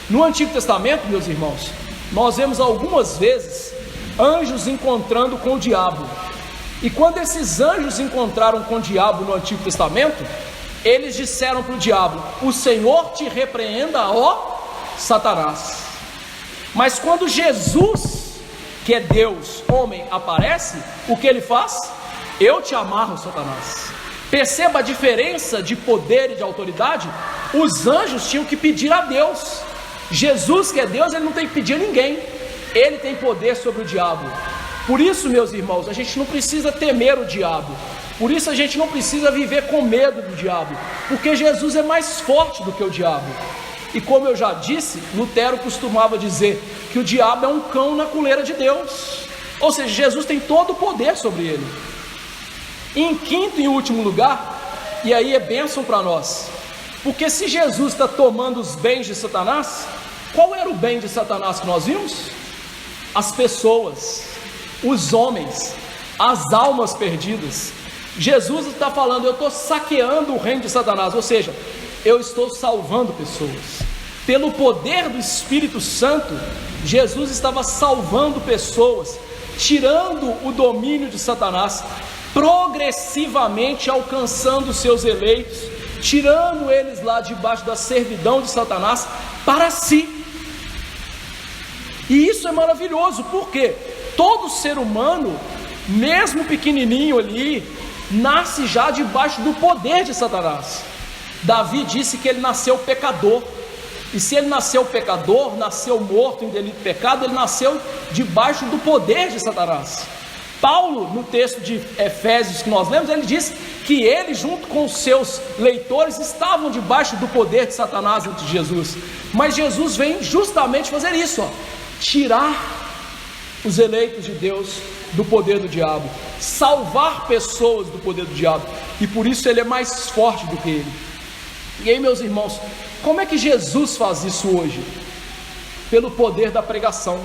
No Antigo Testamento, meus irmãos, nós vemos algumas vezes anjos encontrando com o diabo. E quando esses anjos encontraram com o diabo no Antigo Testamento, eles disseram para o diabo: o Senhor te repreenda, ó Satanás. Mas quando Jesus, que é Deus, homem, aparece, o que ele faz? Eu te amarro, Satanás. Perceba a diferença de poder e de autoridade. Os anjos tinham que pedir a Deus. Jesus, que é Deus, ele não tem que pedir a ninguém. Ele tem poder sobre o diabo. Por isso, meus irmãos, a gente não precisa temer o diabo. Por isso a gente não precisa viver com medo do diabo, porque Jesus é mais forte do que o diabo. E como eu já disse, Lutero costumava dizer que o diabo é um cão na coleira de Deus. Ou seja, Jesus tem todo o poder sobre ele. E em quinto e último lugar, e aí é bênção para nós, porque se Jesus está tomando os bens de Satanás, qual era o bem de Satanás que nós vimos? As pessoas, os homens, as almas perdidas. Jesus está falando: eu estou saqueando o reino de Satanás, ou seja, eu estou salvando pessoas. Pelo poder do Espírito Santo, Jesus estava salvando pessoas, tirando o domínio de Satanás, progressivamente alcançando seus eleitos, tirando eles lá debaixo da servidão de Satanás para si. E isso é maravilhoso, porque todo ser humano, mesmo pequenininho ali, nasce já debaixo do poder de Satanás. Davi disse que ele nasceu pecador, e se ele nasceu pecador, nasceu morto em delito de pecado, ele nasceu debaixo do poder de Satanás. Paulo, no texto de Efésios que nós lemos, ele diz que ele, junto com os seus leitores, estavam debaixo do poder de Satanás antes de Jesus. Mas Jesus vem justamente fazer isso, tirar os eleitos de Deus do poder do diabo, salvar pessoas do poder do diabo, e por isso ele é mais forte do que ele. E aí, meus irmãos, como é que Jesus faz isso hoje? Pelo poder da pregação.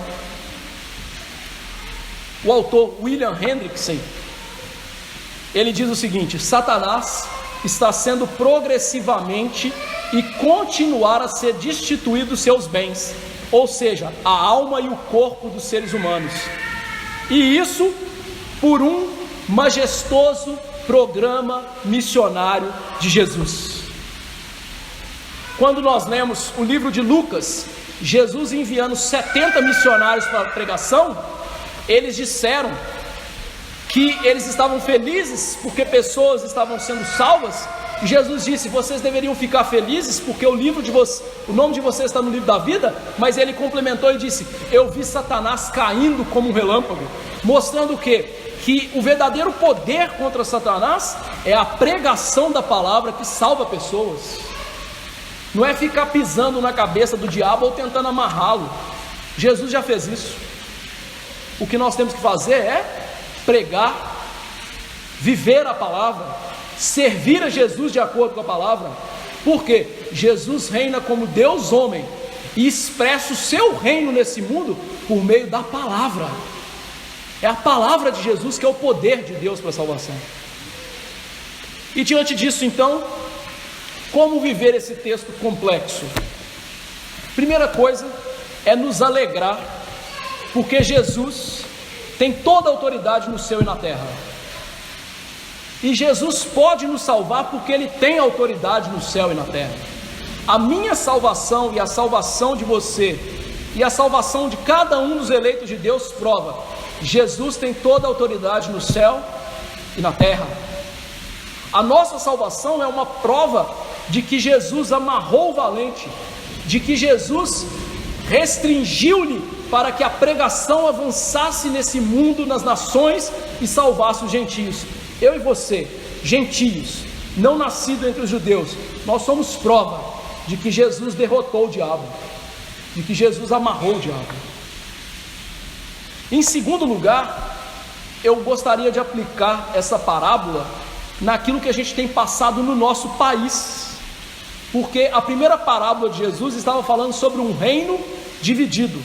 O autor William Hendrickson, ele diz o seguinte: Satanás está sendo progressivamente e continuar a ser destituído dos seus bens, ou seja, a alma e o corpo dos seres humanos, e isso por um majestoso programa missionário de Jesus. Quando nós lemos o livro de Lucas, Jesus enviando 70 missionários para a pregação, eles disseram que eles estavam felizes porque pessoas estavam sendo salvas, e Jesus disse: vocês deveriam ficar felizes porque o nome de vocês está no livro da vida. Mas ele complementou e disse: eu vi Satanás caindo como um relâmpago, mostrando o quê? Que o verdadeiro poder contra Satanás é a pregação da palavra que salva pessoas. Não é ficar pisando na cabeça do diabo ou tentando amarrá-lo. Jesus já fez isso. O que nós temos que fazer é pregar, viver a palavra, servir a Jesus de acordo com a palavra. Porque Jesus reina como Deus homem e expressa o seu reino nesse mundo por meio da palavra. É a palavra de Jesus que é o poder de Deus para a salvação. E diante disso, então, como viver esse texto complexo? Primeira coisa é nos alegrar, porque Jesus tem toda a autoridade no céu e na terra. E Jesus pode nos salvar porque Ele tem autoridade no céu e na terra. A minha salvação e a salvação de você e a salvação de cada um dos eleitos de Deus prova: Jesus tem toda a autoridade no céu e na terra. A nossa salvação é uma prova de que Jesus amarrou o valente, de que Jesus restringiu-lhe para que a pregação avançasse nesse mundo, nas nações, e salvasse os gentios. Eu e você, gentios, não nascido entre os judeus, nós somos prova de que Jesus derrotou o diabo, de que Jesus amarrou o diabo. Em segundo lugar, eu gostaria de aplicar essa parábola naquilo que a gente tem passado no nosso país, porque a primeira parábola de Jesus estava falando sobre um reino dividido.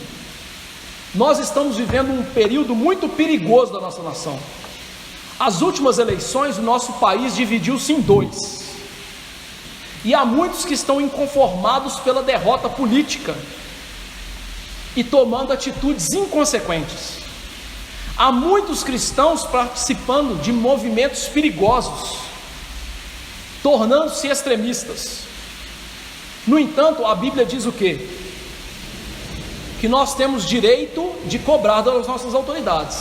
Nós estamos vivendo um período muito perigoso da nossa nação. As últimas eleições, o nosso país dividiu-se em dois, e há muitos que estão inconformados pela derrota política e tomando atitudes inconsequentes. Há muitos cristãos participando de movimentos perigosos, tornando-se extremistas. No entanto, a Bíblia diz o quê? Que nós temos direito de cobrar das nossas autoridades,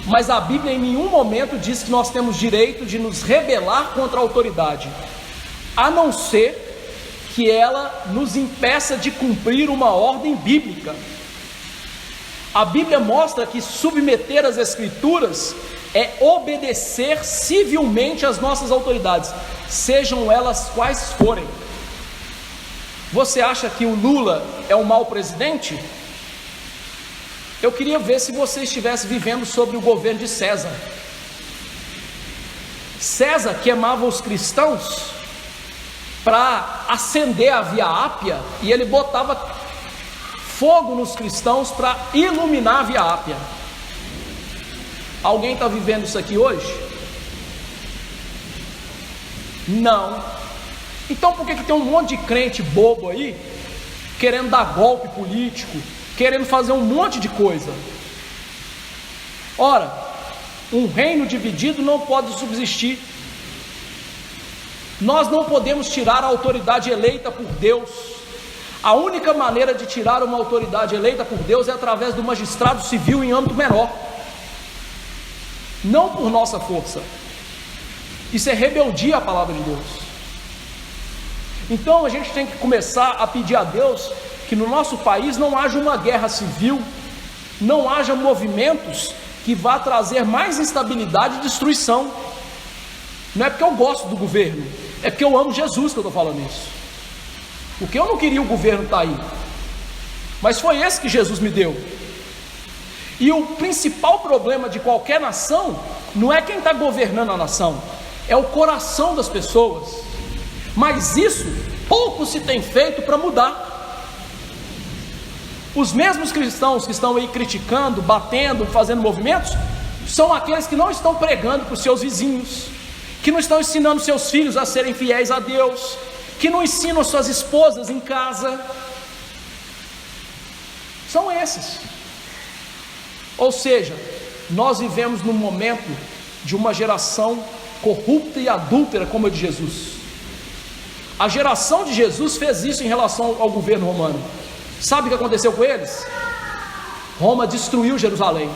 mas a Bíblia em nenhum momento diz que nós temos direito de nos rebelar contra a autoridade, a não ser que ela nos impeça de cumprir uma ordem bíblica. A Bíblia mostra que submeter as Escrituras é obedecer civilmente às nossas autoridades, sejam elas quais forem. Você acha que o Lula é um mau presidente? Eu queria ver se você estivesse vivendo sobre o governo de César. César queimava os cristãos para acender a Via Ápia, e ele botava fogo nos cristãos para iluminar a Via Ápia. Alguém está vivendo isso aqui hoje? Não. Então por que tem um monte de crente bobo aí, querendo dar golpe político, querendo fazer um monte de coisa? Ora, um reino dividido não pode subsistir. Nós não podemos tirar a autoridade eleita por Deus. A única maneira de tirar uma autoridade eleita por Deus é através do magistrado civil em âmbito menor, não por nossa força. Isso é rebeldia à palavra de Deus. Então a gente tem que começar a pedir a Deus que no nosso país não haja uma guerra civil, não haja movimentos que vá trazer mais instabilidade e destruição. Não é porque eu gosto do governo, é porque eu amo Jesus que eu estou falando isso. Porque eu não queria o governo estar aí, mas foi esse que Jesus me deu. E o principal problema de qualquer nação não é quem está governando a nação, é o coração das pessoas. Mas isso pouco se tem feito para mudar. Os mesmos cristãos que estão aí criticando, batendo, fazendo movimentos, são aqueles que não estão pregando para os seus vizinhos, que não estão ensinando seus filhos a serem fiéis a Deus, que não ensinam suas esposas em casa. São esses. Ou seja, nós vivemos num momento de uma geração corrupta e adúltera como a de Jesus. A geração de Jesus fez isso em relação ao governo romano. Sabe o que aconteceu com eles? Roma destruiu Jerusalém.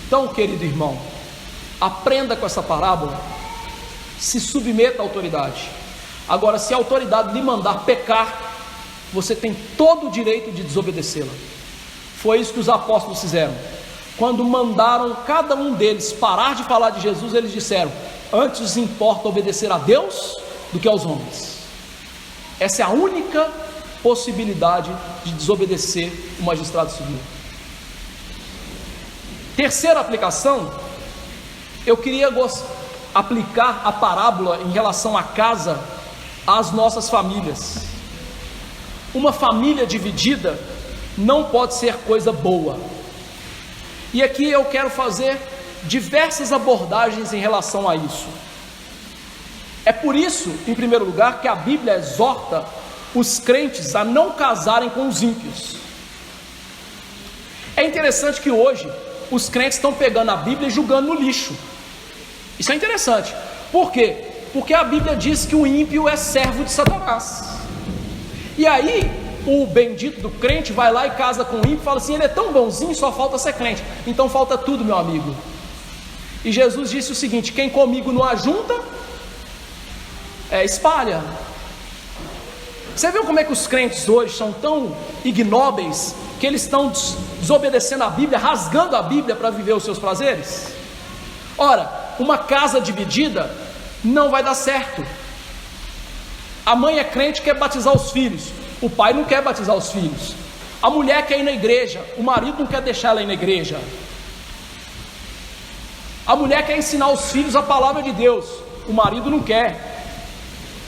Então, querido irmão, aprenda com essa parábola, se submeta à autoridade. Agora, se a autoridade lhe mandar pecar, você tem todo o direito de desobedecê-la. Foi isso que os apóstolos fizeram. Quando mandaram cada um deles parar de falar de Jesus, eles disseram: antes importa obedecer a Deus do que aos homens. Essa é a única possibilidade de desobedecer o magistrado civil. Terceira aplicação, eu queria aplicar a parábola em relação à casa, às nossas famílias. Uma família dividida não pode ser coisa boa. E aqui eu quero fazer diversas abordagens em relação a isso. É por isso, em primeiro lugar, que a Bíblia exorta os crentes a não casarem com os ímpios. É interessante que hoje os crentes estão pegando a Bíblia e julgando no lixo. Isso é interessante. Por quê? Porque a Bíblia diz que o ímpio é servo de Satanás. E aí o bendito do crente vai lá e casa com o ímpio e fala assim: ele é tão bonzinho, só falta ser crente. Então falta tudo, meu amigo. E Jesus disse o seguinte: quem comigo não ajunta, espalha. Você viu como é que os crentes hoje são tão ignóbeis, que eles estão desobedecendo a Bíblia, rasgando a Bíblia para viver os seus prazeres? Ora, uma casa dividida não vai dar certo. A mãe é crente e quer batizar os filhos, o pai não quer batizar os filhos. A mulher quer ir na igreja, o marido não quer deixar ela ir na igreja. A mulher quer ensinar os filhos a palavra de Deus, o marido não quer.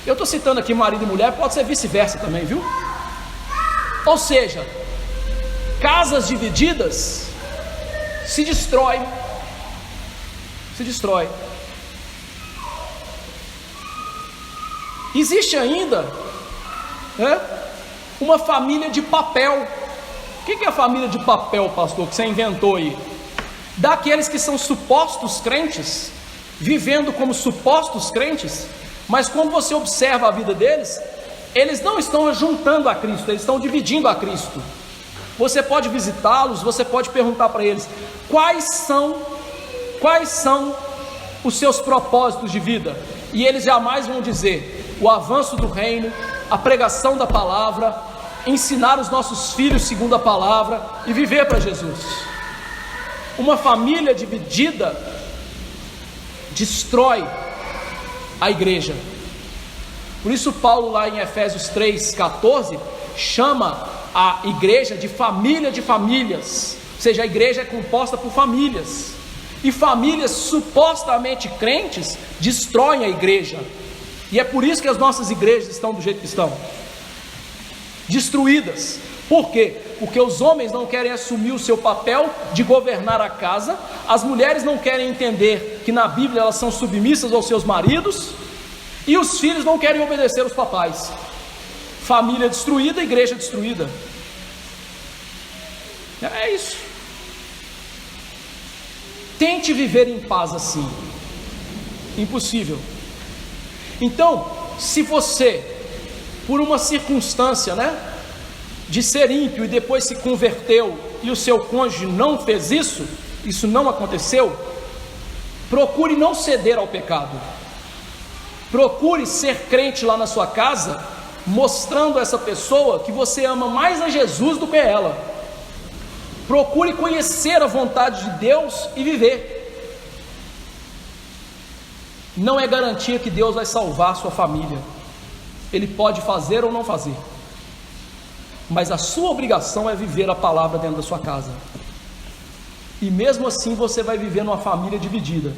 Eu estou citando aqui marido e mulher, pode ser vice-versa também, viu? Ou seja, casas divididas se destrói. Existe ainda, né, uma família de papel. O que é a família de papel, pastor, que você inventou aí? Daqueles que são supostos crentes, vivendo como supostos crentes, mas quando você observa a vida deles, eles não estão juntando a Cristo, eles estão dividindo a Cristo. Você pode visitá-los, você pode perguntar para eles, quais são os seus propósitos de vida? E eles jamais vão dizer, o avanço do reino, a pregação da palavra, ensinar os nossos filhos segundo a palavra e viver para Jesus. Uma família dividida destrói a igreja. Por isso Paulo lá em Efésios 3,14 chama a igreja de família de famílias, ou seja, a igreja é composta por famílias, e famílias supostamente crentes destroem a igreja, e é por isso que as nossas igrejas estão do jeito que estão, destruídas. Por quê? Porque os homens não querem assumir o seu papel de governar a casa, as mulheres não querem entender que na Bíblia elas são submissas aos seus maridos, e os filhos não querem obedecer aos papais. Família destruída, igreja destruída. É isso. Tente viver em paz assim. Impossível. Então, se você, por uma circunstância, de ser ímpio e depois se converteu e o seu cônjuge não fez isso, isso não aconteceu, procure não ceder ao pecado. Procure ser crente lá na sua casa, mostrando a essa pessoa que você ama mais a Jesus do que ela. Procure conhecer a vontade de Deus e viver. Não é garantia que Deus vai salvar a sua família. Ele pode fazer ou não fazer, mas a sua obrigação é viver a palavra dentro da sua casa. E mesmo assim você vai viver numa família dividida.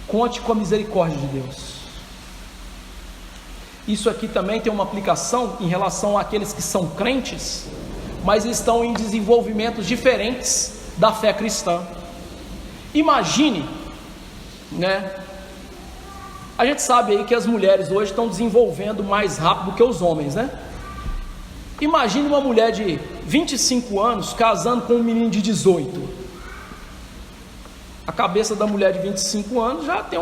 Conte com a misericórdia de Deus. Isso aqui também tem uma aplicação em relação àqueles que são crentes, mas estão em desenvolvimentos diferentes da fé cristã. Imagine, a gente sabe aí que as mulheres hoje estão desenvolvendo mais rápido que os homens, Imagine uma mulher de 25 anos casando com um menino de 18. A cabeça da mulher de 25 anos já tem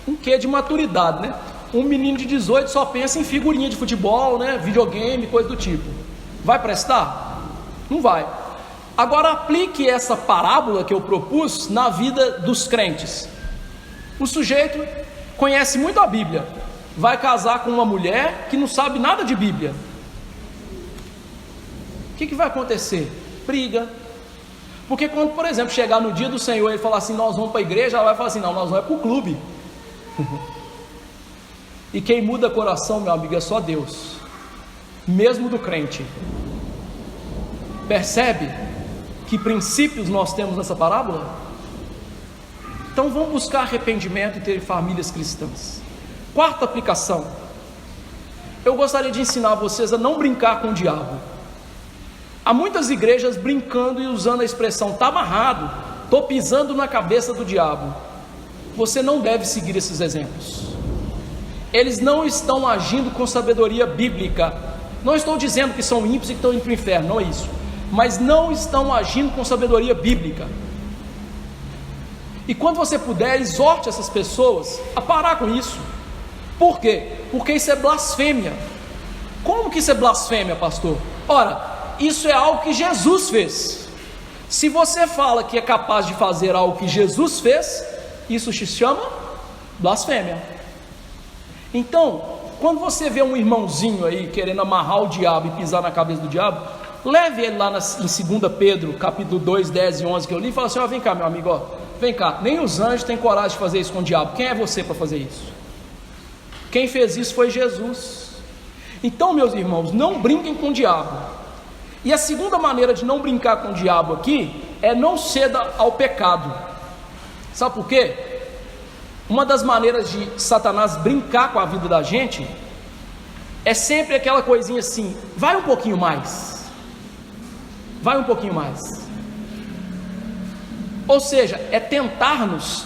um quê de maturidade, Um menino de 18 só pensa em figurinha de futebol, videogame, coisa do tipo. Vai prestar? Não vai. Agora aplique essa parábola que eu propus na vida dos crentes. O sujeito conhece muito a Bíblia, vai casar com uma mulher que não sabe nada de Bíblia. O que vai acontecer? Briga. Porque quando, por exemplo, chegar no dia do Senhor e ele falar assim, nós vamos para a igreja, ela vai falar assim, não, nós vamos para o clube. E quem muda coração, meu amigo, é só Deus, mesmo do crente. Percebe que princípios nós temos nessa parábola? Então vamos buscar arrependimento e ter famílias cristãs. Quarta aplicação, eu gostaria de ensinar vocês a não brincar com o diabo. Há muitas igrejas brincando e usando a expressão, está amarrado, estou pisando na cabeça do diabo. Você não deve seguir esses exemplos. Eles não estão agindo com sabedoria bíblica. Não estou dizendo que são ímpios e que estão indo para o inferno, não é isso, mas não estão agindo com sabedoria bíblica. E quando você puder, exorte essas pessoas a parar com isso. Por quê? Porque isso é blasfêmia. Como que isso é blasfêmia, pastor? Ora, isso é algo que Jesus fez. Se você fala que é capaz de fazer algo que Jesus fez, isso se chama blasfêmia. Então, quando você vê um irmãozinho aí querendo amarrar o diabo e pisar na cabeça do diabo, leve ele lá em 2 Pedro, capítulo 2, 10 e 11 que eu li, e fala assim, vem cá meu amigo, Vem cá, nem os anjos têm coragem de fazer isso com o diabo. Quem é você para fazer isso? Quem fez isso foi Jesus. Então, meus irmãos, não brinquem com o diabo. E a segunda maneira de não brincar com o diabo aqui é não ceda ao pecado. Sabe por quê? Uma das maneiras de Satanás brincar com a vida da gente é sempre aquela coisinha assim: vai um pouquinho mais, vai um pouquinho mais. Ou seja, é tentar-nos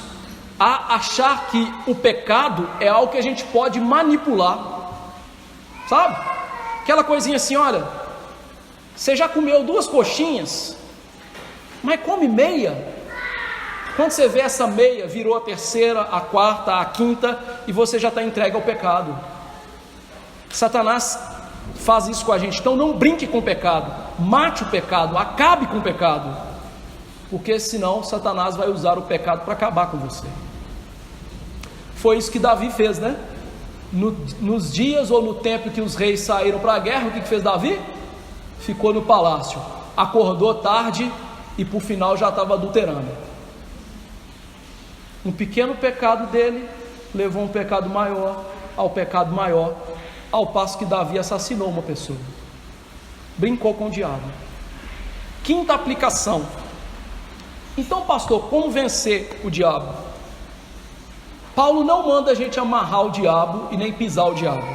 a achar que o pecado é algo que a gente pode manipular, sabe? Aquela coisinha assim: olha, você já comeu 2 coxinhas, mas come meia. Quando você vê essa meia, virou a 3ª, a 4ª, a 5ª, e você já está entregue ao pecado. Satanás faz isso com a gente. Então não brinque com o pecado, mate o pecado, acabe com o pecado, porque senão Satanás vai usar o pecado para acabar com você. Foi isso que Davi fez, né? Nos dias ou no tempo que os reis saíram para a guerra, o que fez Davi? Ficou no palácio, acordou tarde e por final já estava adulterando. Um pequeno pecado dele levou um pecado maior ao pecado maior, ao passo que Davi assassinou uma pessoa, brincou com o diabo. Quinta aplicação. Então, pastor, como vencer o diabo? Paulo não manda a gente amarrar o diabo e nem pisar o diabo.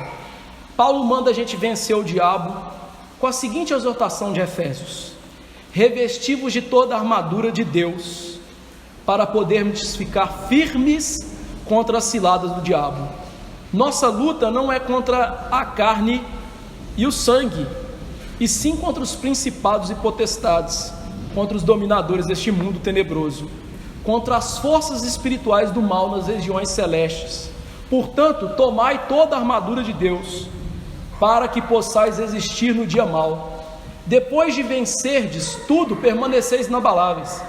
Paulo manda a gente vencer o diabo com a seguinte exortação de Efésios: revesti-vos de toda a armadura de Deus, para podermos ficar firmes contra as ciladas do diabo. Nossa luta não é contra a carne e o sangue, e sim contra os principados e potestades, contra os dominadores deste mundo tenebroso, contra as forças espirituais do mal nas regiões celestes. Portanto, tomai toda a armadura de Deus, para que possais resistir no dia mau. Depois de vencerdes tudo, permaneceis inabaláveis.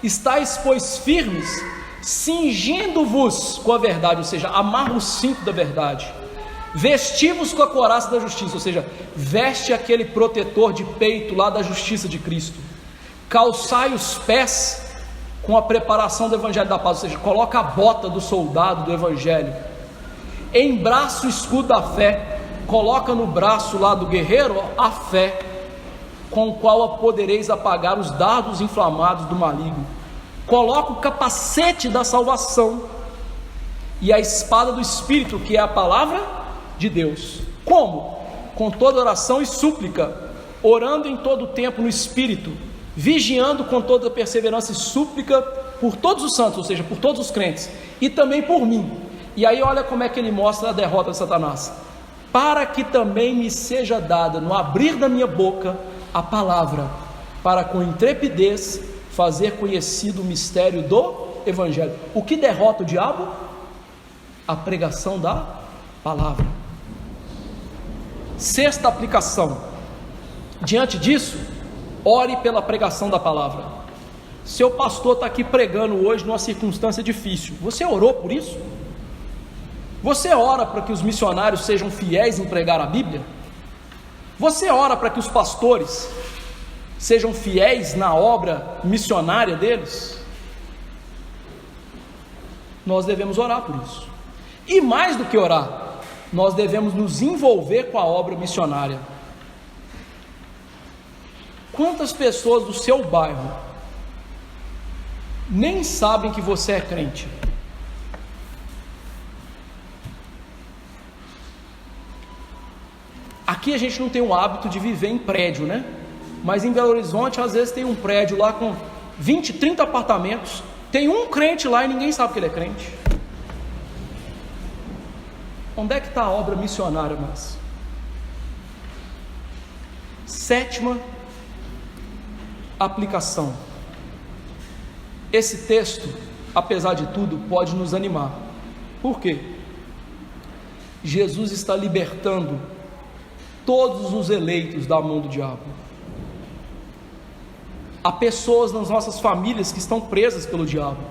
Estais, pois, firmes, cingindo-vos com a verdade, ou seja, amarra o cinto da verdade. Vesti-vos com a couraça da justiça, ou seja, veste aquele protetor de peito lá da justiça de Cristo. Calçai os pés com a preparação do evangelho da paz, ou seja, coloca a bota do soldado do evangelho. Embraça o escudo da fé, coloca no braço lá do guerreiro a fé, com o qual podereis apagar os dardos inflamados do maligno. Coloca o capacete da salvação e a espada do Espírito, que é a palavra de Deus. Como? Com toda oração e súplica, orando em todo o tempo no Espírito, vigiando com toda perseverança e súplica por todos os santos, ou seja, por todos os crentes, e também por mim. E aí olha como é que ele mostra a derrota de Satanás: para que também me seja dada no abrir da minha boca a palavra, para com intrepidez fazer conhecido o mistério do evangelho. O que derrota o diabo? A pregação da palavra. Sexta aplicação: diante disso, ore pela pregação da palavra. Seu pastor está aqui pregando hoje numa circunstância difícil. Você orou por isso? Você ora para que os missionários sejam fiéis em pregar a Bíblia? Você ora para que os pastores sejam fiéis na obra missionária deles? Nós devemos orar por isso. E mais do que orar, nós devemos nos envolver com a obra missionária. Quantas pessoas do seu bairro nem sabem que você é crente? Aqui a gente não tem o hábito de viver em prédio, né? Mas em Belo Horizonte, às vezes tem um prédio lá com 20, 30 apartamentos, tem um crente lá e ninguém sabe que ele é crente. Onde é que está a obra missionária, mas? Sétima aplicação. Esse texto, apesar de tudo, pode nos animar. Por quê? Jesus está libertando todos os eleitos da mão do diabo. Há pessoas nas nossas famílias que estão presas pelo diabo.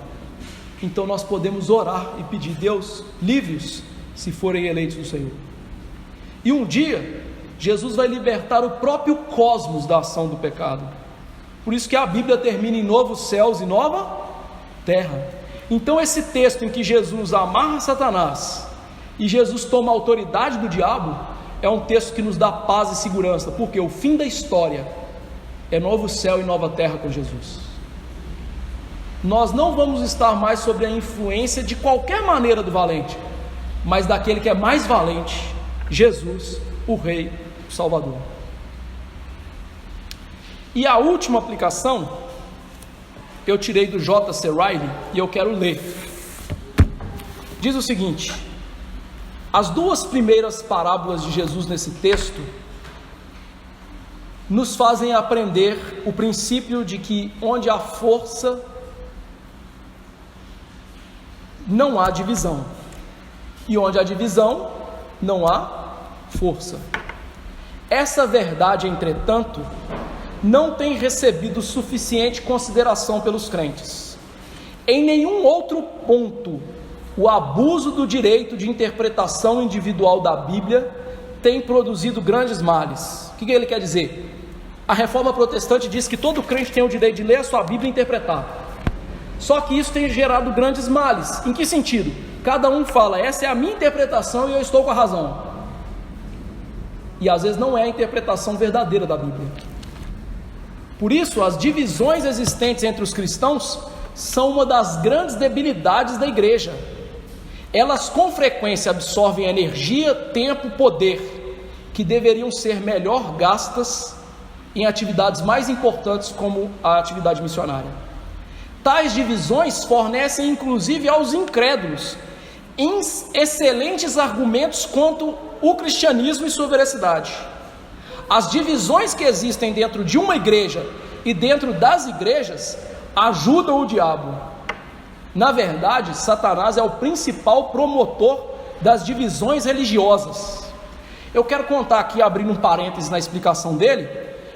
Então nós podemos orar e pedir: Deus, livre-os se forem eleitos do Senhor. E um dia Jesus vai libertar o próprio cosmos da ação do pecado. Por isso que a Bíblia termina em novos céus e nova terra. Então esse texto em que Jesus amarra Satanás e Jesus toma a autoridade do diabo, é um texto que nos dá paz e segurança, porque o fim da história é novo céu e nova terra com Jesus. Nós não vamos estar mais sob a influência de qualquer maneira do valente, mas daquele que é mais valente, Jesus, o Rei, o Salvador. E a última aplicação, eu tirei do J.C. Riley e eu quero ler. Diz o seguinte: as duas primeiras parábolas de Jesus nesse texto nos fazem aprender o princípio de que onde há força, não há divisão, e onde há divisão, não há força. Essa verdade, entretanto, não tem recebido suficiente consideração pelos crentes. Em nenhum outro ponto, o abuso do direito de interpretação individual da Bíblia tem produzido grandes males. O que ele quer dizer? A reforma protestante diz que todo crente tem o direito de ler a sua Bíblia e interpretar. Só que isso tem gerado grandes males. Em que sentido? Cada um fala, essa é a minha interpretação e eu estou com a razão. E às vezes não é a interpretação verdadeira da Bíblia. Por isso, as divisões existentes entre os cristãos são uma das grandes debilidades da igreja. Elas com frequência absorvem energia, tempo, poder, que deveriam ser melhor gastas em atividades mais importantes como a atividade missionária. Tais divisões fornecem inclusive aos incrédulos excelentes argumentos contra o cristianismo e sua veracidade. As divisões que existem dentro de uma igreja e dentro das igrejas ajudam o diabo. Na verdade, Satanás é o principal promotor das divisões religiosas. Eu quero contar aqui, abrindo um parênteses na explicação dele.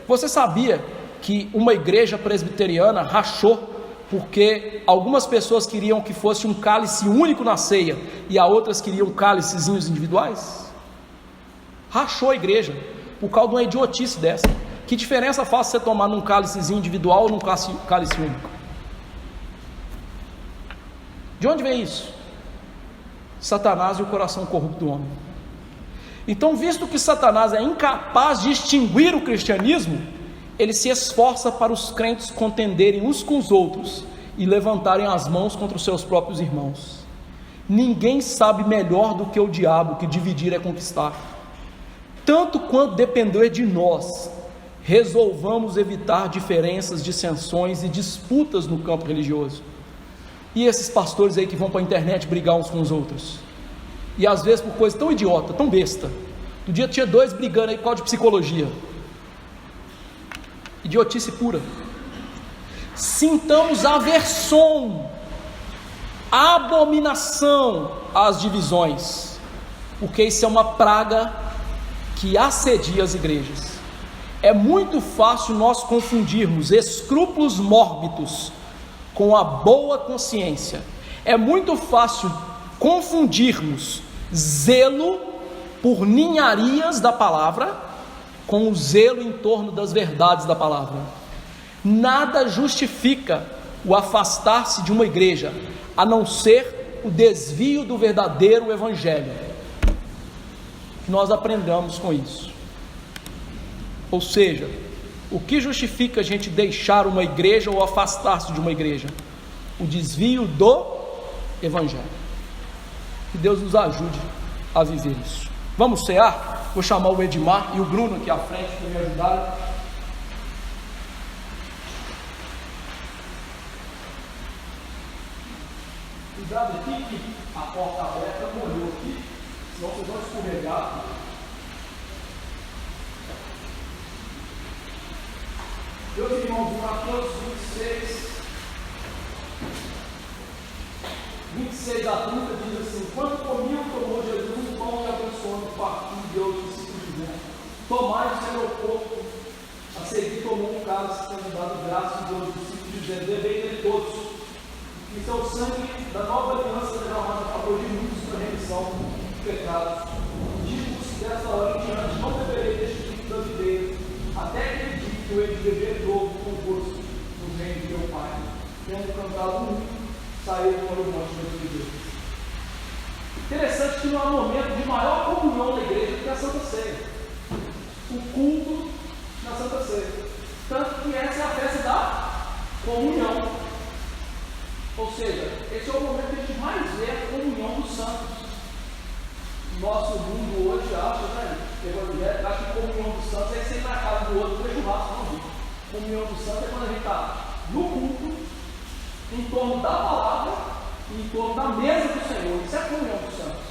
Você sabia que uma igreja presbiteriana rachou porque algumas pessoas queriam que fosse um cálice único na ceia e as outras queriam cálicezinhos individuais? Rachou a igreja por causa de uma idiotice dessa. Que diferença faz você tomar num cálicezinho individual ou num cálice único? De onde vem isso? Satanás e o coração corrupto do homem. Então, visto que Satanás é incapaz de extinguir o cristianismo, ele se esforça para os crentes contenderem uns com os outros e levantarem as mãos contra os seus próprios irmãos. Ninguém sabe melhor do que o diabo que dividir é conquistar. Tanto quanto depender de nós, resolvamos evitar diferenças, dissensões e disputas no campo religioso. E esses pastores aí que vão para a internet brigar uns com os outros, e às vezes por coisa tão idiota, tão besta. No dia tinha dois brigando aí por causa de psicologia. Idiotice pura. Sintamos aversão, abominação às divisões, porque isso é uma praga que assedia as igrejas. É muito fácil nós confundirmos escrúpulos mórbidos com a boa consciência. É muito fácil confundirmos zelo por ninharias da palavra com o zelo em torno das verdades da palavra. Nada justifica o afastar-se de uma igreja, a não ser o desvio do verdadeiro evangelho. Que nós aprendamos com isso. Ou seja, o que justifica a gente deixar uma igreja ou afastar-se de uma igreja? O desvio do evangelho. Que Deus nos ajude a viver isso. Vamos cear? Vou chamar o Edmar e o Bruno aqui à frente para me ajudar. Cuidado aqui que a porta aberta molhou aqui, senão vocês vão escorregar. Meus irmãos, Mateus 26 a 30 diz assim: quando comiam, tomou Jesus o pão e abençoando, partiu e deu aos discípulos, dizendo: tomai o meu corpo. A seguir tomou um cálice, tendo dado graças aos discípulos, dizendo: bebei dele todos, isso é o sangue da nova aliança derramado a favor de muitos para a remissão dos pecados. Digo-vos que desta hora em diante não beberei deste tipo da videira, até aquele dia que eu hei de beber novo convosco no reino de meu Pai. Tendo cantado um, saíram para o monte de Deus. Interessante que não há momento de maior comunhão na igreja do que a Santa Ceia. O culto na Santa Ceia. Tanto que essa é a festa da comunhão. Ou seja, esse é o momento que a gente mais vê a comunhão dos santos. Nosso mundo hoje acha, né? Evangélico, acha que comunhão dos santos é sempre na casa do outro, comer churrasco, não. Comunhão dos santos é quando a gente está no culto, em torno da palavra e em torno da mesa do Senhor. Isso é a comunhão dos santos.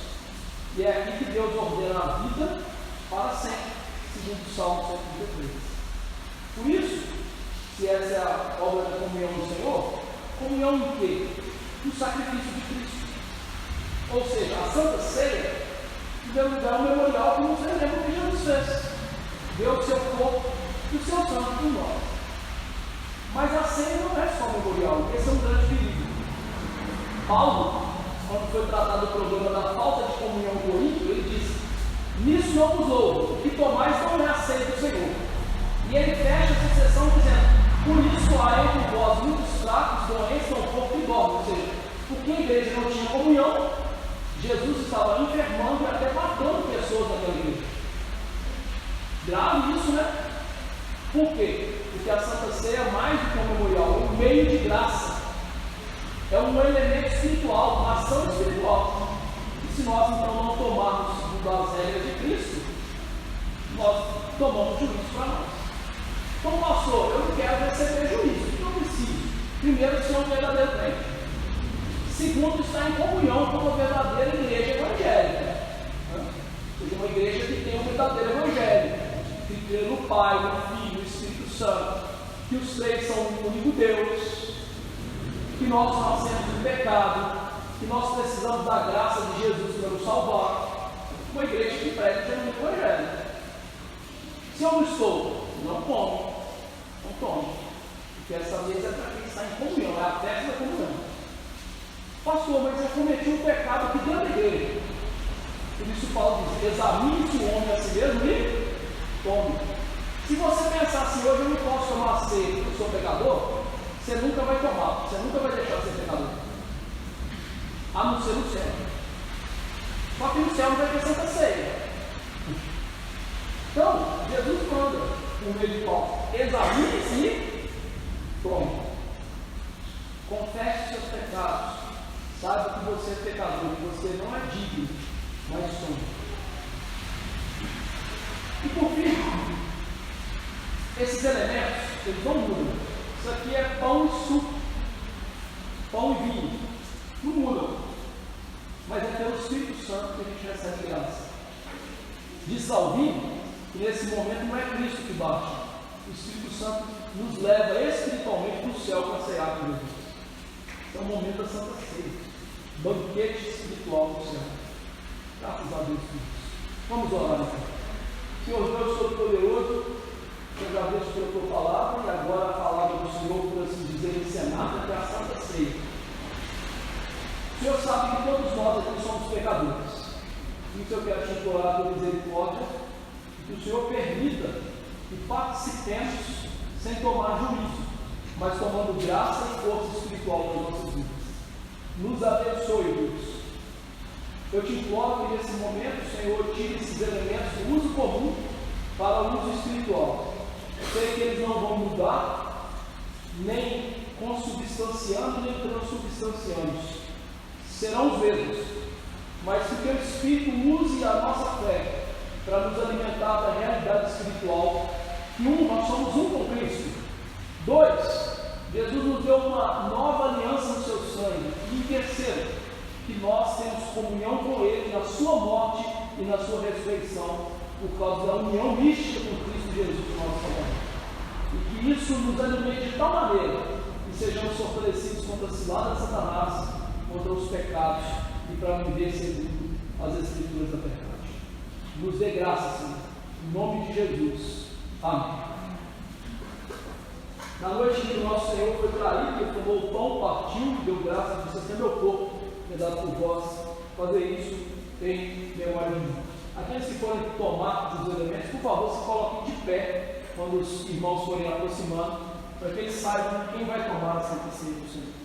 E é aqui que Deus ordena a vida para sempre, segundo o Salmo 133. Por isso, se essa é a obra da comunhão do Senhor, comunhão em quê? No sacrifício de Cristo. Ou seja, a Santa Ceia, em primeiro lugar, é um memorial que nos lembra o que Jesus fez. Deu o seu corpo e o seu sangue por nós. Mas a ceia não é só memorial, esse é um grande perigo. Paulo, quando foi tratado o problema da falta de comunhão com o ímpio, ele disse: nisso não vos ouvo, o que tomais não é a ceia do Senhor. E ele fecha essa sessão dizendo: por isso há entre vós muitos fracos, doentes, não pouco e dormem. Ou seja, porque a igreja não tinha comunhão, Jesus estava enfermando e até matando pessoas naquela igreja. Grave isso, né? Por quê? Porque a Santa Ceia é mais do que um memorial, é um meio de graça. É um elemento espiritual, uma ação espiritual. E se nós então não tomarmos das regras de Cristo, nós tomamos juízo para nós. Então, pastor, eu não quero receber juízo, não preciso. Primeiro, ser um verdadeiro crente. Segundo, estar em comunhão com uma verdadeira igreja evangélica. Ou seja, uma igreja que tem um verdadeiro evangelho, que crê no Pai, no Filho, no Espírito Santo, que os três são um único Deus, que nós nascemos do pecado, que nós precisamos da graça de Jesus para nos salvar. Uma igreja que prega o evangelho. Se eu não estou, não come, não tome. Porque essa mesa é para quem está em comunhão, é a festa da comunhão. Pastor, mas eu cometi um pecado aqui dentro da igreja. Por isso Paulo diz: examine-se o homem a si mesmo e tome. Se você pensar assim, hoje eu não posso tomar ceia porque eu sou pecador, você nunca vai tomar, você nunca vai deixar de ser pecador. A não ser no céu. Só que no céu não vai ter Santa Ceia. Então, Jesus manda, por meio de Paulo: examine-se e tome. Confesse seus pecados. Saiba que você é pecador, que você não é digno, mas tome. E por fim, esses elementos, eles não mudam. Isso aqui é pão e suco, pão e vinho. Não mudam. Mas é pelo Espírito Santo que a gente recebe graça. Diz Calvino que nesse momento não é Cristo que bate. O Espírito Santo nos leva espiritualmente para o céu para cear com Jesus. É o momento da Santa Ceia. Banquete espiritual do céu. Graças a Deus por isso. Vamos orar então. Senhor Deus Todo-Poderoso, eu agradeço pela tua palavra e agora a palavra do Senhor, por assim dizer, encenada, que é a Santa Ceia. O Senhor sabe que todos nós aqui somos pecadores. Por isso eu quero te implorar a tua misericórdia, que o Senhor permita que participemos sem tomar juízo, mas tomando graça e força espiritual nas nossas vidas. Nos abençoe, Deus. Eu te imploro que nesse momento o Senhor tire esses elementos do uso comum para o uso espiritual. Eu sei que eles não vão mudar, nem consubstanciando, nem transubstanciando. Serão os mesmos, mas que o teu Espírito use a nossa fé para nos alimentar da realidade espiritual. Que nós somos um com Cristo. 2, Jesus nos deu uma nova aliança no seu sangue. E terceiro, que nós temos comunhão com Ele na sua morte e na sua ressurreição, por causa da união mística com Cristo Jesus, nosso Salvador. E que isso nos alimente de tal maneira que sejamos fortalecidos contra a cilada de Satanás, contra os pecados e para viver segundo as Escrituras da verdade. Nos dê graça, Senhor, em nome de Jesus. Amém. Na noite que o nosso Senhor foi traído, Ele tomou o pão, partiu, deu graça e disse: esse é meu corpo, que é dado por vós. Fazer isso em memória de mim. Aqueles que forem tomar os elementos, por favor, se coloquem de pé quando os irmãos forem aproximando, para que eles saibam quem vai tomar a Santa Ceia do Senhor.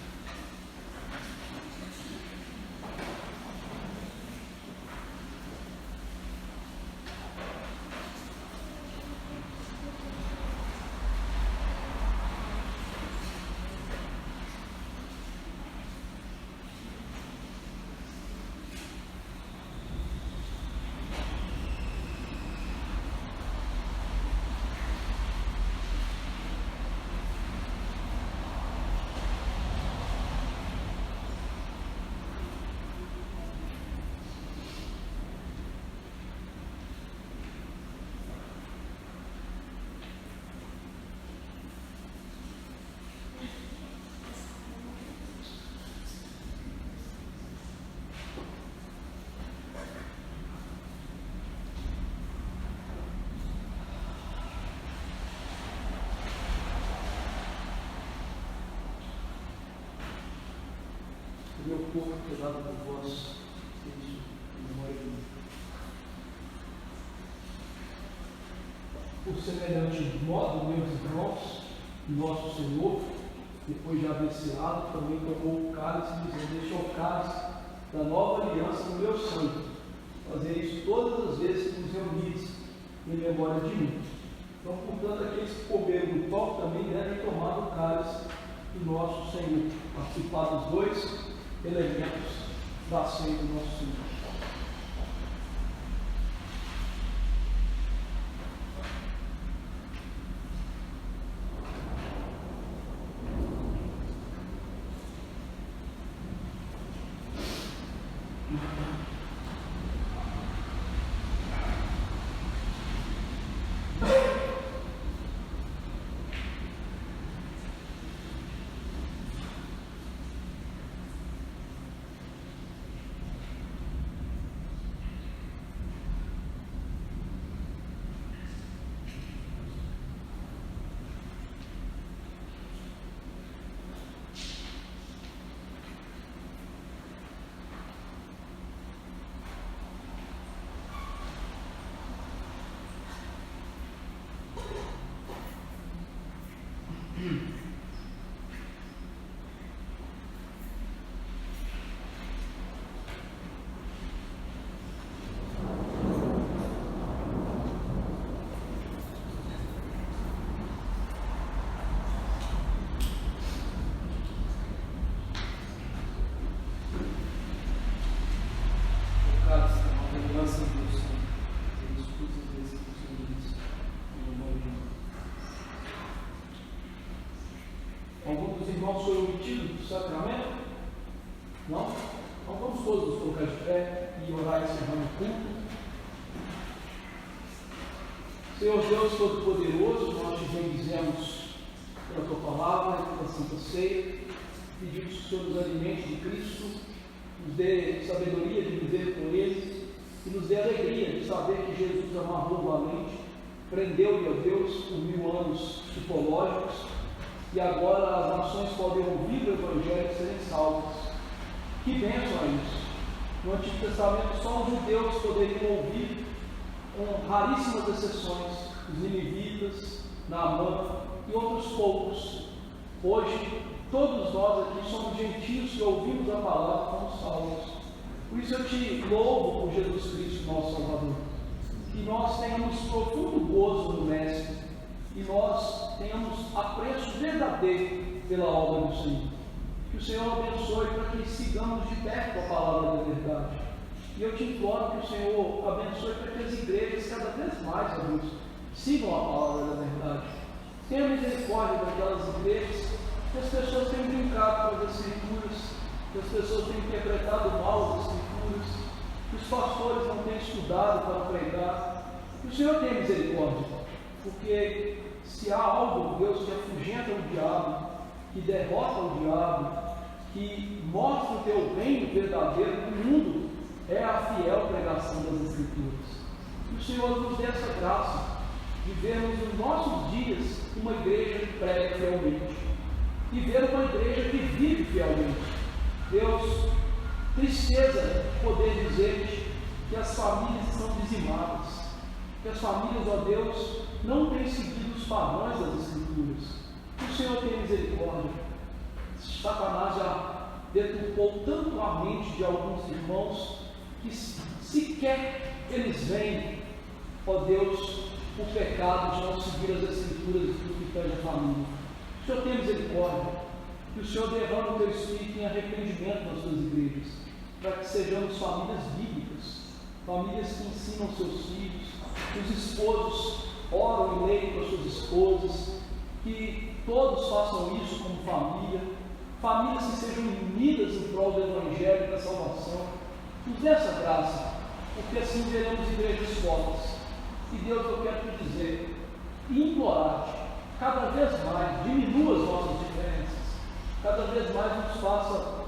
corpo que é dado por vós, seja em memória de mim. Por semelhante modo, meus irmãos, nosso Senhor, depois de haver ceado, também tomou o cálice, dizendo: este é o cálice da nova aliança no meu sangue. Fazer isso todas as vezes que nos reunires em memória de mim. Então, portanto, aqueles que comeram do pão também devem tomar do cálice do nosso Senhor, participar dos dois elementos da ceia do nosso Senhor. Algum dos irmãos foi omitido do sacramento? Não? Então vamos todos nos colocar de pé e orar encerrando o culto. Senhor Deus Todo-Poderoso, nós te bendizemos pela tua palavra e pela Santa Ceia. Pedimos que o Senhor nos alimente de Cristo, nos dê sabedoria de viver com Ele e nos dê alegria de saber que Jesus amarrou valente, prendeu-lhe a Deus por 1000 anos psicológicos, e agora as nações podem ouvir o Evangelho e serem salvas. Que bênção é isso! No Antigo Testamento só os judeus poderiam ouvir, com raríssimas exceções, os ninivitas, Naamã e outros poucos. Hoje, todos nós aqui somos gentios que ouvimos a palavra como salvos. Por isso eu te louvo por Jesus Cristo, nosso Salvador. Que nós tenhamos profundo gozo no Mestre e nós tenhamos apreço verdadeiro pela obra do Senhor. Que o Senhor abençoe para que sigamos de perto a palavra da verdade. E eu te imploro que o Senhor abençoe para que as igrejas cada vez mais, ó Deus, sigam a palavra da verdade. Tenha misericórdia daquelas igrejas que as pessoas têm brincado com as Escrituras, que as pessoas têm interpretado mal as Escrituras, que os pastores não têm estudado para pregar. Que o Senhor tenha misericórdia, porque se há algo, Deus, que afugenta o diabo, que derrota o diabo, que mostra o teu reino verdadeiro no mundo, é a fiel pregação das Escrituras. Que o Senhor nos dê essa graça de vermos nos nossos dias uma igreja que prega fielmente e ver uma igreja que vive fielmente. Deus, tristeza poder dizer que as famílias estão dizimadas, que as famílias, ó Deus, não têm seguido os padrões das Escrituras. Que o Senhor tenha misericórdia. Satanás já deturpou tanto a mente de alguns irmãos que sequer eles veem, ó Deus, o pecado de não seguir as Escrituras e tudo que tange a família. Que o Senhor tenha misericórdia. Que o Senhor derrame o teu Espírito em arrependimento nas suas igrejas, para que sejamos famílias bíblicas, famílias que ensinam seus filhos, que os esposos oram e leem para suas esposas, que todos façam isso como família, famílias que sejam unidas em prol do Evangelho e da salvação. Nos dê essa graça, porque assim veremos igrejas fortes. E Deus, eu quero te dizer e implorar-te, cada vez mais diminua as nossas diferenças, cada vez mais nos faça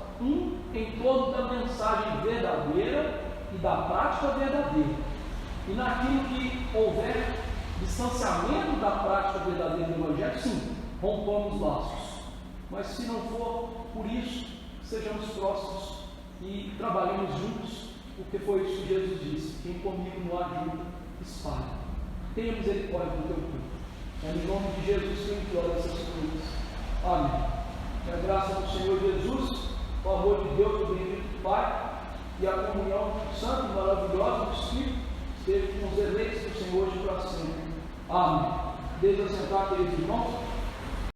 em torno da mensagem verdadeira e da prática verdadeira. E naquilo que houver distanciamento da prática verdadeira do Evangelho, sim, rompamos laços. Mas se não for por isso, sejamos próximos e trabalhemos juntos, porque foi isso que Jesus disse: quem comigo não ajuda, espalha. Tenha misericórdia do teu povo. É no nome de Jesus que eu imploro essas coisas. Amém. Que a graça do Senhor Jesus, o amor de Deus, o bendito Pai, e a comunhão santa e maravilhosa do Espírito esteja com os eleitos do Senhor de para sempre. Amém. Desde assentar, queridos irmãos.